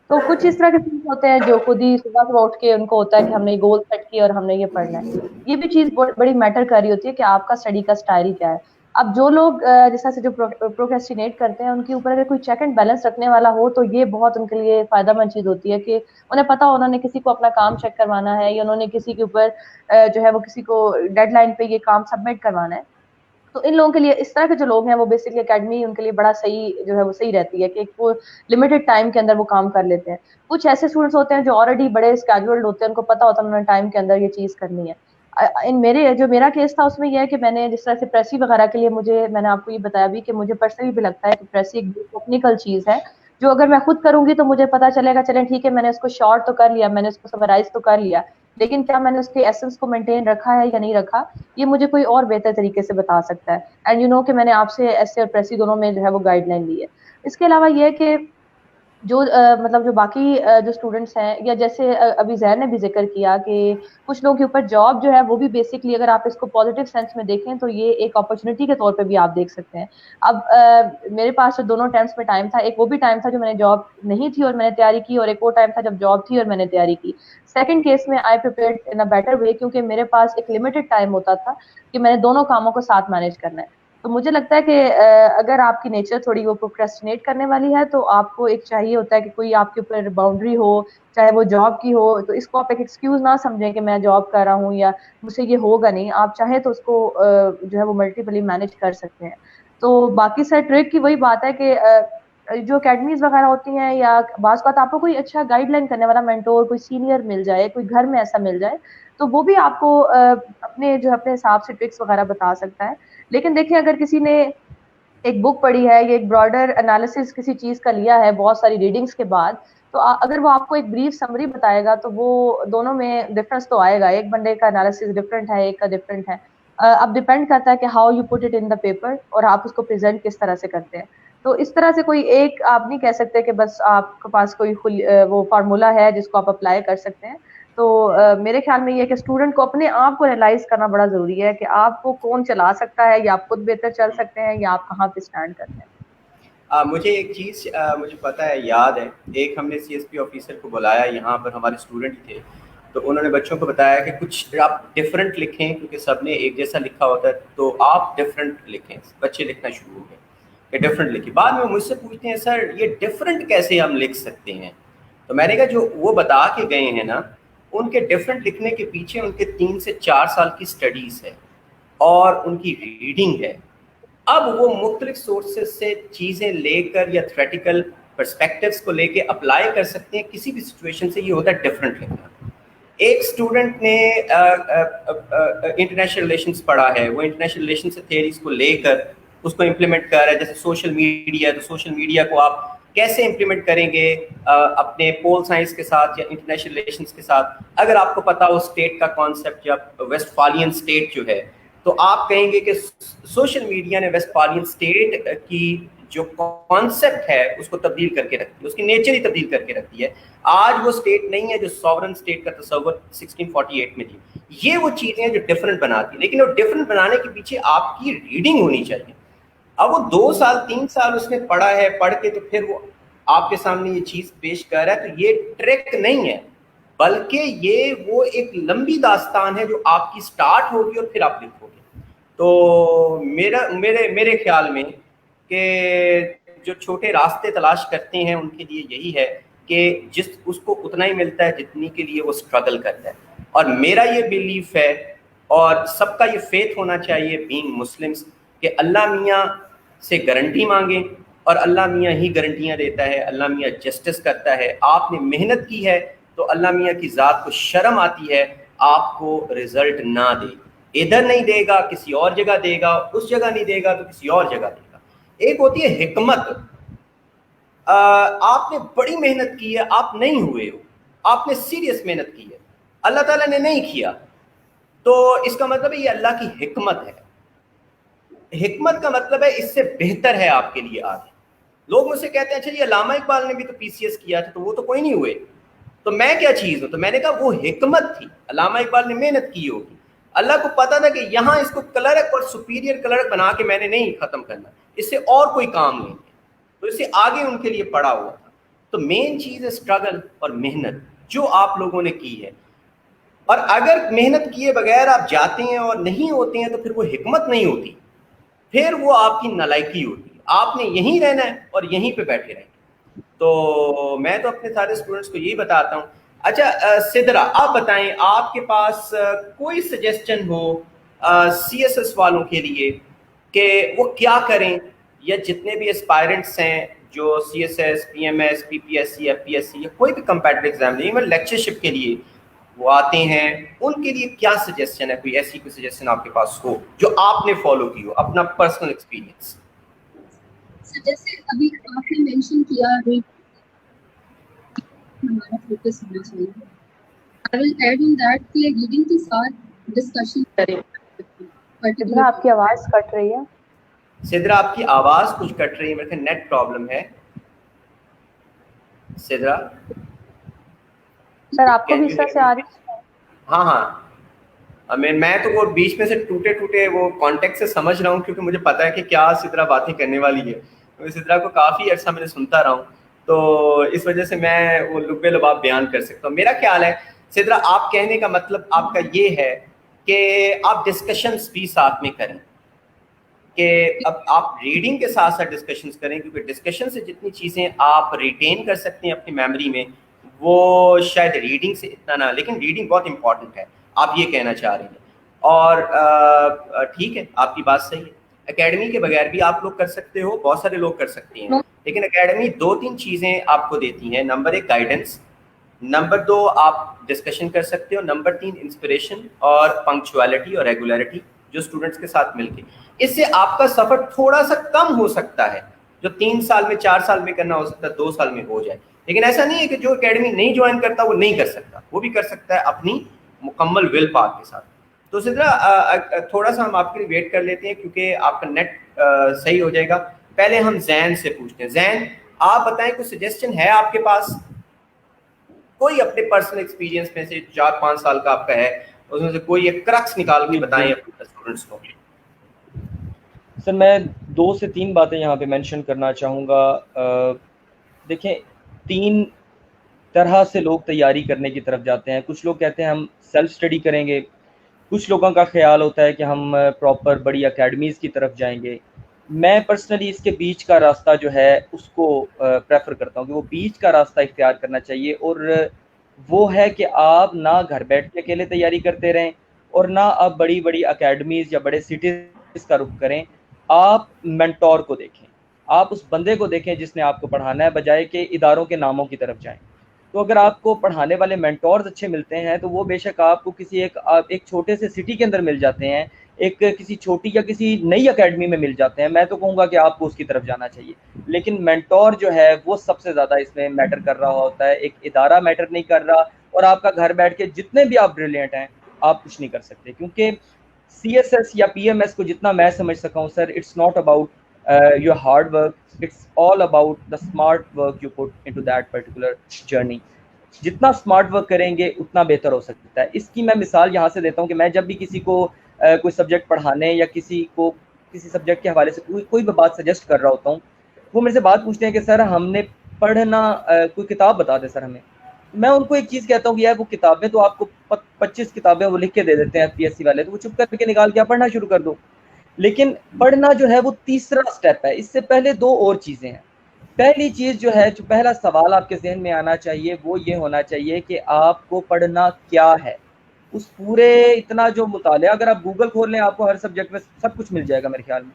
تو کچھ اس طرح کے چیز ہوتے ہیں جو خود ہی صبح صبح اٹھ کے ان کو ہوتا ہے کہ ہم نے یہ گول سیٹ کیا اور ہم نے یہ پڑھنا ہے. یہ بھی چیز بڑی میٹر کر رہی ہوتی ہے کہ آپ کا اسٹڈی کا اسٹائل کیا ہے. اب جو لوگ جس طرح سے جو پروکریسٹینیٹ کرتے ہیں ان کے اوپر اگر کوئی چیک اینڈ بیلنس رکھنے والا ہو تو یہ بہت ان کے لیے فائدہ مند چیز ہوتی ہے, کہ انہیں پتا ہو انہوں نے کسی کو اپنا کام چیک کروانا ہے یا انہوں نے کسی کے اوپر جو ہے وہ کسی کو ڈیڈ لائن پہ یہ کام سبمٹ کروانا ہے. تو ان لوگوں کے لیے اس طرح کے جو لوگ ہیں وہ بیسکلی اکیڈمی ان کے لیے بڑا صحیح جو ہے وہ صحیح رہتی ہے, کہ وہ لمیٹڈ ٹائم کے اندر وہ کام کر لیتے ہیں. کچھ ایسے اسٹوڈنٹس ہوتے ہیں جو آلریڈی بڑے اسکیجولڈ ہوتے ہیں, ان کو پتا ہوتا ہے انہوں نے ٹائم کے اندر یہ چیز کرنی ہے. میرا کیس تھا اس میں یہ ہے کہ میں نے جس طرح سے پریسی وغیرہ کے لیے میں نے آپ کو یہ بتایا بھی کہ مجھے پرسنلی بھی لگتا ہے کہ پریسی ایک ٹیکنیکل چیز ہے جو اگر میں خود کروں گی تو مجھے پتا چلے گا چلیں ٹھیک ہے میں نے اس کو شارٹ تو کر لیا, میں نے اس کو سمرائز تو کر لیا, لیکن کیا میں نے اس کے ایسنس کو مینٹین رکھا ہے یا نہیں رکھا, یہ مجھے کوئی اور بہتر طریقے سے بتا سکتا ہے. اینڈ یو نو کہ میں نے آپ سے ایسے اور پریسی دونوں میں جو ہے وہ گائیڈ لائن لی ہے. اس کے علاوہ یہ کہ جو مطلب جو باقی جو اسٹوڈنٹس ہیں, یا جیسے ابھی زہر نے بھی ذکر کیا کہ کچھ لوگوں کے اوپر جاب جو ہے وہ بھی بیسکلی اگر آپ اس کو پازیٹیو سینس میں دیکھیں تو یہ ایک اپرچونیٹی کے طور پہ بھی آپ دیکھ سکتے ہیں. اب میرے پاس جو دونوں ٹائمس میں ٹائم تھا, ایک وہ بھی ٹائم تھا جو میں نے جاب نہیں تھی اور میں نے تیاری کی, اور ایک وہ ٹائم تھا جب جاب تھی اور میں نے تیاری کی. سیکنڈ کیس میں آئی prepared in a better way, کیونکہ میرے پاس ایک لمیٹڈ ٹائم ہوتا تھا کہ میں نے دونوں کاموں کو ساتھ مینیج کرنا ہے. تو مجھے لگتا ہے کہ اگر آپ کی نیچر تھوڑی وہ پروکریسٹینیٹ کرنے والی ہے تو آپ کو ایک چاہیے ہوتا ہے کہ کوئی آپ کے اوپر باؤنڈری ہو, چاہے وہ جاب کی ہو, تو اس کو آپ ایک ایکسکیوز نہ سمجھیں کہ میں جاب کر رہا ہوں یا مجھ سے یہ ہوگا نہیں. آپ چاہیں تو اس کو جو ہے وہ ملٹیپلی مینیج کر سکتے ہیں. تو باقی سر ٹرک کی وہی بات ہے کہ جو اکیڈمیز وغیرہ ہوتی ہیں یا بعض بات آپ کو کوئی اچھا گائیڈ لائن کرنے والا مینٹور, کوئی سینئر مل جائے, کوئی گھر میں ایسا مل جائے, تو وہ بھی آپ کو اپنے حساب سے ٹرکس وغیرہ بتا سکتا ہے. لیکن دیکھیں اگر کسی نے ایک بک پڑھی ہے یا ایک براڈر انالیسس کسی چیز کا لیا ہے بہت ساری ریڈنگس کے بعد, تو اگر وہ آپ کو ایک بریف سمری بتائے گا تو وہ دونوں میں ڈفرنس تو آئے گا. ایک بندے کا انالیسس ڈفرینٹ ہے, ایک کا ڈفرینٹ ہے. اب ڈیپینڈ کرتا ہے کہ how you put it in the paper, اور آپ اس کو پریزنٹ کس طرح سے کرتے ہیں. تو اس طرح سے کوئی ایک آپ نہیں کہہ سکتے کہ بس آپ کے پاس کوئی وہ فارمولا ہے جس کو آپ اپلائی کر سکتے ہیں. تو میرے خیال میں یہ ہے کہ اسٹوڈنٹ کو اپنے آپ کو ریئلائز کرنا بڑا ضروری ہے کہ آپ کو کون چلا سکتا ہے, یا آپ خود بہتر چل سکتے ہیں, یا آپ کہاں پہ اسٹینڈ کرتے ہیں. مجھے ایک چیز مجھے پتہ ہے, یاد ہے, ایک ہم نے سی ایس پی آفیسر کو بلایا یہاں پر, ہمارے اسٹوڈنٹ تھے, تو انہوں نے بچوں کو بتایا کہ کچھ آپ ڈفرینٹ لکھیں, کیونکہ سب نے ایک جیسا لکھا ہوتا ہے, تو آپ ڈفرینٹ لکھیں. بچے لکھنا شروع ہو گئے کہ ڈفرینٹ لکھیں. بعد میں مجھ سے پوچھتے ہیں سر یہ ڈفرینٹ کیسے ہم لکھ سکتے ہیں؟ تو میں نے کہا جو وہ بتا کے گئے ہیں نا, ان کے ڈفرینٹ لکھنے کے پیچھے ان کے 3 سے 4 سال کی اسٹڈیز ہے اور ان کی ریڈنگ ہے. اب وہ مختلف سورسز سے چیزیں لے کر یا تھریٹیکل پرسپیکٹیوز کو لے کے اپلائی کر سکتے ہیں کسی بھی سچویشن سے. یہ ہوتا ہے ڈفرینٹ لکھنا. ایک اسٹوڈنٹ نے انٹرنیشنل ریلیشنس پڑھا ہے, وہ انٹرنیشنل ریلیشنس تھیوریز کو لے کر اس کو امپلیمنٹ کر رہا ہے. جیسے سوشل میڈیا ہے, تو سوشل میڈیا کو آپ کیسے امپلیمنٹ کریں گے اپنے پول سائنس کے ساتھ یا انٹرنیشنل ریلیشنس کے ساتھ. اگر آپ کو پتا ہو اسٹیٹ کا کانسیپٹ یا ویسٹ فالین اسٹیٹ جو ہے, تو آپ کہیں گے کہ سوشل میڈیا نے ویسٹ فالین اسٹیٹ کی جو کانسیپٹ ہے اس کو تبدیل کر کے رکھ دیا, اس کی نیچر ہی تبدیل کر کے رکھ دی ہے. آج وہ اسٹیٹ نہیں ہے جو ساورن اسٹیٹ کا تصور 1648 میں تھی. یہ وہ چیزیں جو ڈفرینٹ بناتی ہیں, لیکن وہ ڈفرینٹ بنانے کے پیچھے آپ کی ریڈنگ ہونی چاہیے. اب وہ 2 سال 3 سال اس نے پڑھا ہے, پڑھ کے تو پھر وہ آپ کے سامنے یہ چیز پیش کر رہا ہے. تو یہ ٹریک نہیں ہے, بلکہ یہ وہ ایک لمبی داستان ہے جو آپ کی سٹارٹ ہوگی اور پھر آپ لکھو گے. تو میرے خیال میں کہ جو چھوٹے راستے تلاش کرتے ہیں ان کے لیے یہی ہے کہ اس کو اتنا ہی ملتا ہے جتنی کے لیے وہ اسٹرگل کرتا ہے. اور میرا یہ بیلیف ہے اور سب کا یہ فیتھ ہونا چاہیے بینگ مسلمس کہ اللہ میاں سے گارنٹی مانگیں, اور اللہ میاں ہی گارنٹیاں دیتا ہے. اللہ میاں جسٹس کرتا ہے. آپ نے محنت کی ہے تو اللہ میاں کی ذات کو شرم آتی ہے آپ کو رزلٹ نہ دے. ادھر نہیں دے گا کسی اور جگہ دے گا, اس جگہ نہیں دے گا تو کسی اور جگہ دے گا. ایک ہوتی ہے حکمت. آپ نے بڑی محنت کی ہے, آپ نہیں ہوئے ہو, آپ نے سیریس محنت کی ہے, اللہ تعالیٰ نے نہیں کیا تو اس کا مطلب ہے یہ اللہ کی حکمت ہے. حکمت کا مطلب ہے اس سے بہتر ہے آپ کے لیے آگے. لوگ مجھ سے کہتے ہیں اچھا جی علامہ اقبال نے بھی تو PCS کیا تھا تو وہ تو کوئی نہیں ہوئے, تو میں کیا چیز ہوں؟ تو میں نے کہا وہ حکمت تھی, علامہ اقبال نے محنت کی ہوگی, اللہ کو پتا تھا کہ یہاں اس کو کلرک اور سپیریئر کلرک بنا کے میں نے نہیں ختم کرنا, اس سے اور کوئی کام نہیں ہے, تو اس سے آگے ان کے لیے پڑا ہوا تھا. تو مین چیز ہے اسٹرگل اور محنت جو آپ لوگوں نے کی ہے, اور اگر محنت کیے بغیر آپ جاتے ہیں اور نہیں ہوتے ہیں تو پھر وہ حکمت نہیں ہوتی, پھر وہ آپ کی نالائکی ہوتی ہے. آپ نے یہیں رہنا ہے اور یہیں پہ بیٹھے رہنا. تو میں تو اپنے سارے اسٹوڈنٹس کو یہی بتاتا ہوں. اچھا سدرا آپ بتائیں, آپ کے پاس کوئی سجیسچن ہو CSS والوں کے لیے کہ وہ کیا کریں, یا جتنے بھی اسپائرنٹس ہیں جو CSS, PMS, PPSC, FPSC یا کوئی بھی کمپیٹیٹو ایگزام نہیں, میں لیکچرشپ کے لیے وہ آتے ہیں, ان کے لیے کیا سجیسچن ہے؟ کوئی ایسی کوئی سجیسچن آپ کے پاس ہو جو آپ نے فالو کی ہو, اپنا پرسنل ایکسپیرینس. جیسے ابھی آپ نے مینشن کیا ہے ہمارا فوکس ہونا چاہیے. I will add on that کہ ریڈنگ کے ساتھ ڈسکشن کریں. سدرا آپ کی آواز کٹ رہی ہے. سدرا آپ کی آواز کچھ کٹ رہی ہے, میرے خیال نیٹ پرابلم ہے. سدرا سر آپ کو بھی اس طرح سے آ رہی ہے؟ ہاں میں تو وہ بیچ میں سے ٹوٹے وہ کانٹیکٹ سے سمجھ رہا ہوں, کیونکہ مجھے پتا ہے کہ کیا سدرا باتیں کرنے والی ہے. سدرا کو کافی عرصہ میں نے سنتا رہا ہوں, تو اس وجہ سے میں وہ لبے لباب بیان کر سکتا ہوں. میرا خیال ہے سدرا آپ کہنے کا مطلب آپ کا یہ ہے کہ آپ ڈسکشنز بھی ساتھ میں کریں, کہ اب آپ ریڈنگ کے ساتھ ساتھ ڈسکشنز کریں, کیونکہ ڈسکشن سے جتنی چیزیں آپ ریٹین کر سکتے ہیں اپنی میموری میں وہ شاید ریڈنگ سے اتنا نہ, لیکن ریڈنگ بہت امپورٹنٹ ہے, آپ یہ کہنا چاہ رہے ہیں. اور ٹھیک ہے, آپ کی بات صحیح ہے. اکیڈمی کے بغیر بھی آپ لوگ کر سکتے ہو, بہت سارے لوگ کر سکتے ہیں, لیکن اکیڈمی 2-3 چیزیں آپ کو دیتی ہیں. نمبر 1 گائیڈنس, نمبر 2 آپ ڈسکشن کر سکتے ہو, نمبر 3 انسپریشن اور پنکچوالٹی اور ریگولیرٹی جو اسٹوڈنٹس کے ساتھ مل کے. اس سے آپ کا سفر تھوڑا سا کم ہو سکتا ہے, جو 3 سال میں 4 سال میں کرنا ہو سکتا ہے 2 سال میں ہو جائے. لیکن ایسا نہیں ہے کہ جو اکیڈمی نہیں جوائن کرتا وہ نہیں کر سکتا, وہ بھی کر سکتا ہے اپنی مکمل ول پاور کے ساتھ. تو سدرا تھوڑا سا ہم آپ کے لیے ویٹ کر لیتے ہیں کیونکہ آپ کا نیٹ صحیح ہو جائے گا. پہلے ہم زین سے پوچھتے ہیں. زین آپ بتائیں کوئی سجیسچن ہے آپ کے پاس, کوئی اپنے پرسنل ایکسپیرینس میں سے 4-5 سال کا آپ کا ہے, اس میں سے کوئی ایک کرکس نکال کے بتائیں اپنے اسٹوڈنٹس کو. سر میں 2 سے 3 باتیں یہاں پہ مینشن کرنا چاہوں گا. دیکھیں 3 طرح سے لوگ تیاری کرنے کی طرف جاتے ہیں. کچھ لوگ کہتے ہیں ہم سیلف اسٹڈی کریں گے, کچھ لوگوں کا خیال ہوتا ہے کہ ہم پراپر بڑی اکیڈمیز کی طرف جائیں گے. میں پرسنلی اس کے بیچ کا راستہ جو ہے اس کو پریفر کرتا ہوں کہ وہ بیچ کا راستہ اختیار کرنا چاہیے, اور وہ ہے کہ آپ نہ گھر بیٹھ کے اکیلے تیاری کرتے رہیں اور نہ آپ بڑی بڑی اکیڈمیز یا بڑے سٹیز کا رخ کریں. آپ مینٹور کو دیکھیں, آپ اس بندے کو دیکھیں جس نے آپ کو پڑھانا ہے, بجائے کہ اداروں کے ناموں کی طرف جائیں. تو اگر آپ کو پڑھانے والے مینٹورز اچھے ملتے ہیں تو وہ بے شک آپ کو کسی ایک چھوٹے سے سٹی کے اندر مل جاتے ہیں, ایک کسی چھوٹی یا کسی نئی اکیڈمی میں مل جاتے ہیں, میں تو کہوں گا کہ آپ کو اس کی طرف جانا چاہیے. لیکن مینٹور جو ہے وہ سب سے زیادہ اس میں میٹر کر رہا ہوتا ہے, ایک ادارہ میٹر نہیں کر رہا. اور آپ کا گھر بیٹھ کے جتنے بھی آپ بریلینٹ ہیں آپ کچھ نہیں کر سکتے, کیونکہ CSS یا PMS کو جتنا میں سمجھ سکا ہوں sir, it's not about your hard work, it's all about the smart work you put into that particular journey. جتنا اسمارٹ ورک کریں گے اتنا بہتر ہو سکتا ہے. اس کی میں مثال یہاں سے دیتا ہوں کہ میں جب بھی کسی کو کوئی سبجیکٹ پڑھانے یا کسی کو کسی سبجیکٹ کے حوالے سے کوئی بھی بات سجیسٹ کر رہا ہوتا ہوں, وہ میرے سے بات پوچھتے ہیں کہ سر ہم نے پڑھنا کوئی کتاب بتا دیں سر ہمیں. میں ان کو ایک چیز کہتا ہوں کہ یار وہ کتابیں تو آپ کو 25 کتابیں وہ لکھ کے دے دیتے ہیں FPSC والے, تو وہ چپ کر کے نکال کے پڑھنا شروع کر دو. لیکن پڑھنا جو ہے وہ تیسرا سٹیپ ہے, اس سے پہلے 2 اور چیزیں ہیں. پہلی چیز جو ہے, جو پہلا سوال آپ کے ذہن میں آنا چاہیے وہ یہ ہونا چاہیے کہ آپ کو پڑھنا کیا ہے. اس پورے اتنا جو مطالعہ, اگر آپ گوگل کھول لیں آپ کو ہر سبجیکٹ میں سب کچھ مل جائے گا میرے خیال میں.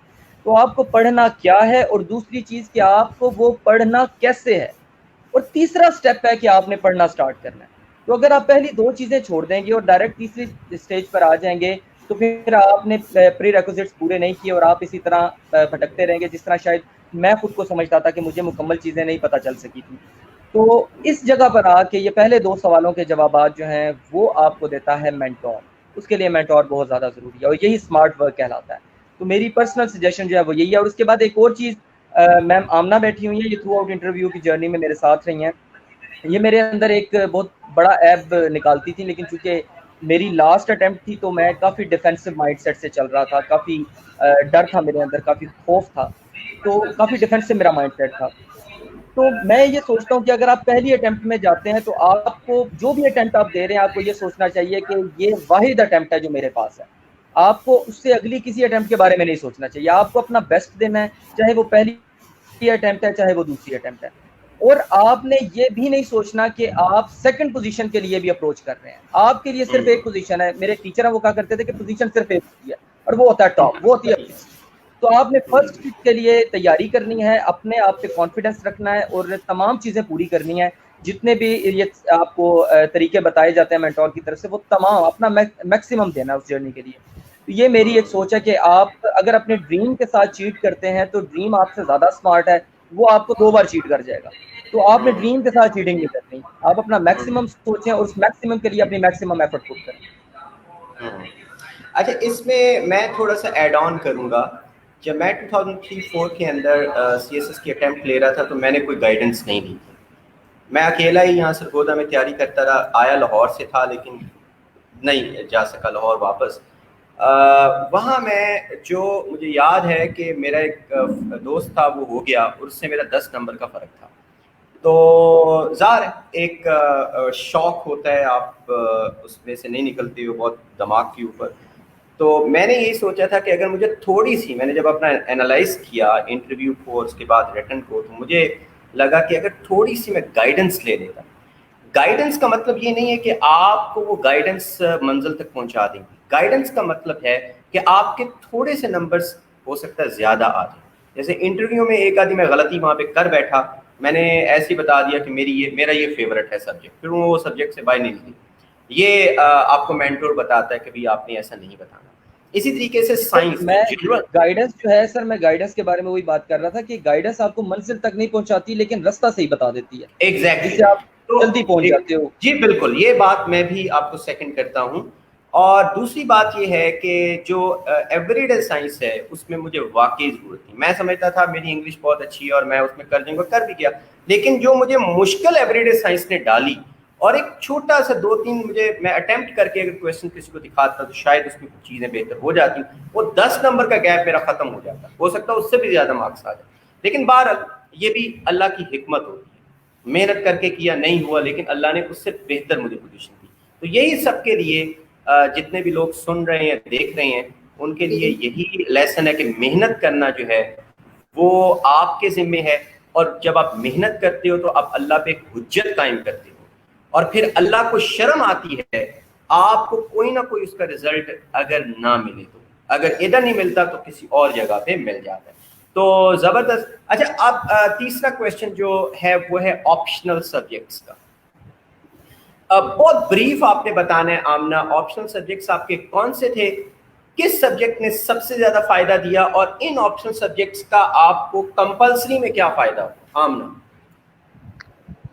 تو آپ کو پڑھنا کیا ہے, اور دوسری چیز کہ آپ کو وہ پڑھنا کیسے ہے, اور تیسرا سٹیپ ہے کہ آپ نے پڑھنا سٹارٹ کرنا ہے. تو اگر آپ پہلی 2 چیزیں چھوڑ دیں گے اور ڈائریکٹ تیسری سٹیج پر آ جائیں گے تو پھر آپ نے پری ریکوزٹس پورے نہیں کیے اور آپ اسی طرح بھٹکتے رہیں گے, جس طرح شاید میں خود کو سمجھتا تھا کہ مجھے مکمل چیزیں نہیں پتہ چل سکی تھی. تو اس جگہ پر آ کے یہ پہلے 2 سوالوں کے جوابات جو ہیں وہ آپ کو دیتا ہے مینٹور. اس کے لیے مینٹور بہت زیادہ ضروری ہے اور یہی اسمارٹ ورک کہلاتا ہے. تو میری پرسنل سجیشن جو ہے وہ یہی ہے. اور اس کے بعد ایک اور چیز, میم آمنہ بیٹھی ہوئی ہیں, یہ تھرو آؤٹ انٹرویو کی جرنی میں میرے ساتھ رہی ہیں. یہ میرے اندر ایک بہت بڑا ایب نکالتی تھی, لیکن چونکہ میری لاسٹ اٹیمپٹ تھی تو میں کافی ڈیفینسو مائنڈ سیٹ سے چل رہا تھا, کافی ڈر تھا میرے اندر, کافی خوف تھا, تو کافی ڈیفینسو میرا مائنڈ سیٹ تھا. تو میں یہ سوچتا ہوں کہ اگر آپ پہلی اٹیمپٹ میں جاتے ہیں تو آپ کو جو بھی اٹیمپٹ آپ دے رہے ہیں آپ کو یہ سوچنا چاہیے کہ یہ واحد اٹیمپٹ ہے جو میرے پاس ہے. آپ کو اس سے اگلی کسی اٹیمپٹ کے بارے میں نہیں سوچنا چاہیے. آپ کو اپنا بیسٹ دینا ہے, چاہے وہ پہلی اٹیمپٹ ہے چاہے وہ دوسری اٹیمپٹ ہے. اور آپ نے یہ بھی نہیں سوچنا کہ آپ سیکنڈ پوزیشن کے لیے بھی اپروچ کر رہے ہیں. آپ کے لیے صرف ایک پوزیشن ہے. میرے ٹیچر ہیں وہ کہا کرتے تھے کہ پوزیشن صرف ایک ہوتی ہے اور وہ ہوتا ہے ٹاپ, وہ ہوتی ہے. تو آپ نے فرسٹ پک کے لیے تیاری کرنی ہے, اپنے آپ پہ کانفیڈنس رکھنا ہے اور تمام چیزیں پوری کرنی ہے. جتنے بھی یہ آپ کو طریقے بتائے جاتے ہیں مینٹور کی طرف سے, وہ تمام اپنا میکسیمم دینا ہے اس جرنی کے لیے. تو یہ میری ایک سوچ ہے کہ آپ اگر اپنے ڈریم کے ساتھ چیٹ کرتے ہیں تو ڈریم آپ سے زیادہ اسمارٹ ہے, وہ آپ کو 2 بار چیٹ کر جائے گا. تو آپ نے ڈریم کے ساتھ چیٹنگ نہیں کرنی, آپ اپنا میکسیمم سوچیں اور اس میکسیمم کے لیے اپنی میکسیمم ایفرٹ پٹ کریں. اچھا, اس میں میں تھوڑا سا ایڈ آن کروں گا. جب میں 2003-4 کے اندر سی ایس ایس کی اٹیمپٹ لے رہا تھا تو میں نے کوئی گائیڈنس نہیں لی تھی. میں اکیلا ہی یہاں سرگودا میں تیاری کرتا رہا. آیا لاہور سے تھا لیکن نہیں جا سکا لاہور واپس. وہاں میں جو مجھے یاد ہے کہ میرا ایک دوست تھا, وہ ہو گیا اور اس سے میرا 10 نمبر کا فرق تھا. تو ظاہر ایک شوق ہوتا ہے, آپ اس میں سے نہیں نکلتے ہو, بہت دماغ کے اوپر. تو میں نے یہی سوچا تھا کہ اگر مجھے تھوڑی سی, میں نے جب اپنا انالائز کیا انٹرویو کو, اس کے بعد ریٹن کو, تو مجھے لگا کہ اگر تھوڑی سی میں گائیڈنس لے لیتا. گائیڈنس کا مطلب یہ نہیں ہے کہ آپ کو وہ گائیڈنس منزل تک پہنچا دیں گی. گائیڈنس کا مطلب ہے کہ آپ کے تھوڑے سے نمبرز ہو سکتا ہے زیادہ آ جائیں. جیسے انٹرویو میں ایک آدھی میں غلطی وہاں پہ کر بیٹھا, میں نے ایسے ہی بتا دیا کہ میرا یہ فیورٹ ہے سبجیکٹ, پھر وہ سبجیکٹ سے بائی نہیں لی. یہ آپ کو مینٹور بتاتا ہے کہ بھائی آپ نے ایسا نہیں بتانا. اسی طریقے سے سائنس میں گائیڈنس جو ہے سر, میں گائیڈنس کے بارے میں وہی بات کر رہا تھا کہ گائیڈنس آپ کو منزل تک نہیں پہنچاتی لیکن رستہ صحیح بتا دیتی ہے, ایگزیکٹلی, جس سے آپ جلدی پہنچ جاتے ہو. جی بالکل, یہ بات میں بھی آپ کو سیکنڈ کرتا ہوں. اور دوسری بات یہ ہے کہ جو ایوری ڈے سائنس ہے اس میں مجھے واقعی ضرورت تھی. میں سمجھتا تھا میری انگلش بہت اچھی ہے اور میں اس میں کر دوں گا, کر بھی کیا. لیکن جو مجھے مشکل ایوری ڈے سائنس نے ڈالی, اور ایک چھوٹا سا 2-3 میں اٹیمپٹ کر کے اگر کویشچن کسی کو دکھاتا تو شاید اس میں کچھ چیزیں بہتر ہو جاتی, وہ 10 نمبر کا گیپ میرا ختم ہو جاتا. ہو سکتا ہے اس سے بھی زیادہ مارکس آ جائے. لیکن بہرحال یہ بھی اللہ کی حکمت ہوتی ہے, محنت کر کے کیا نہیں ہوا, لیکن اللہ نے اس سے بہتر مجھے پوزیشن دی. تو یہی سب کے لیے جتنے بھی لوگ سن رہے ہیں دیکھ رہے ہیں ان کے لیے یہی لیسن ہے کہ محنت کرنا جو ہے وہ آپ کے ذمے ہے. اور جب آپ محنت کرتے ہو تو آپ اللہ پہ ایک حجت قائم کرتے ہو, اور پھر اللہ کو شرم آتی ہے آپ کو کوئی نہ کوئی اس کا رزلٹ اگر نہ ملے تو, اگر ادھر نہیں ملتا تو کسی اور جگہ پہ مل جاتا ہے. تو زبردست. اچھا, اب تیسرا کویشچن جو ہے وہ ہے آپشنل سبجیکٹس کا. بہت بریف آپ نے بتانا ہے آمنہ, آپشنل سبجیکٹس آپ کے کون سے تھے, کس سبجیکٹ نے سب سے زیادہ فائدہ دیا, اور ان آپشنل سبجیکٹس کا آپ کو کمپلسری میں کیا فائدہ ہوا. آمنہ.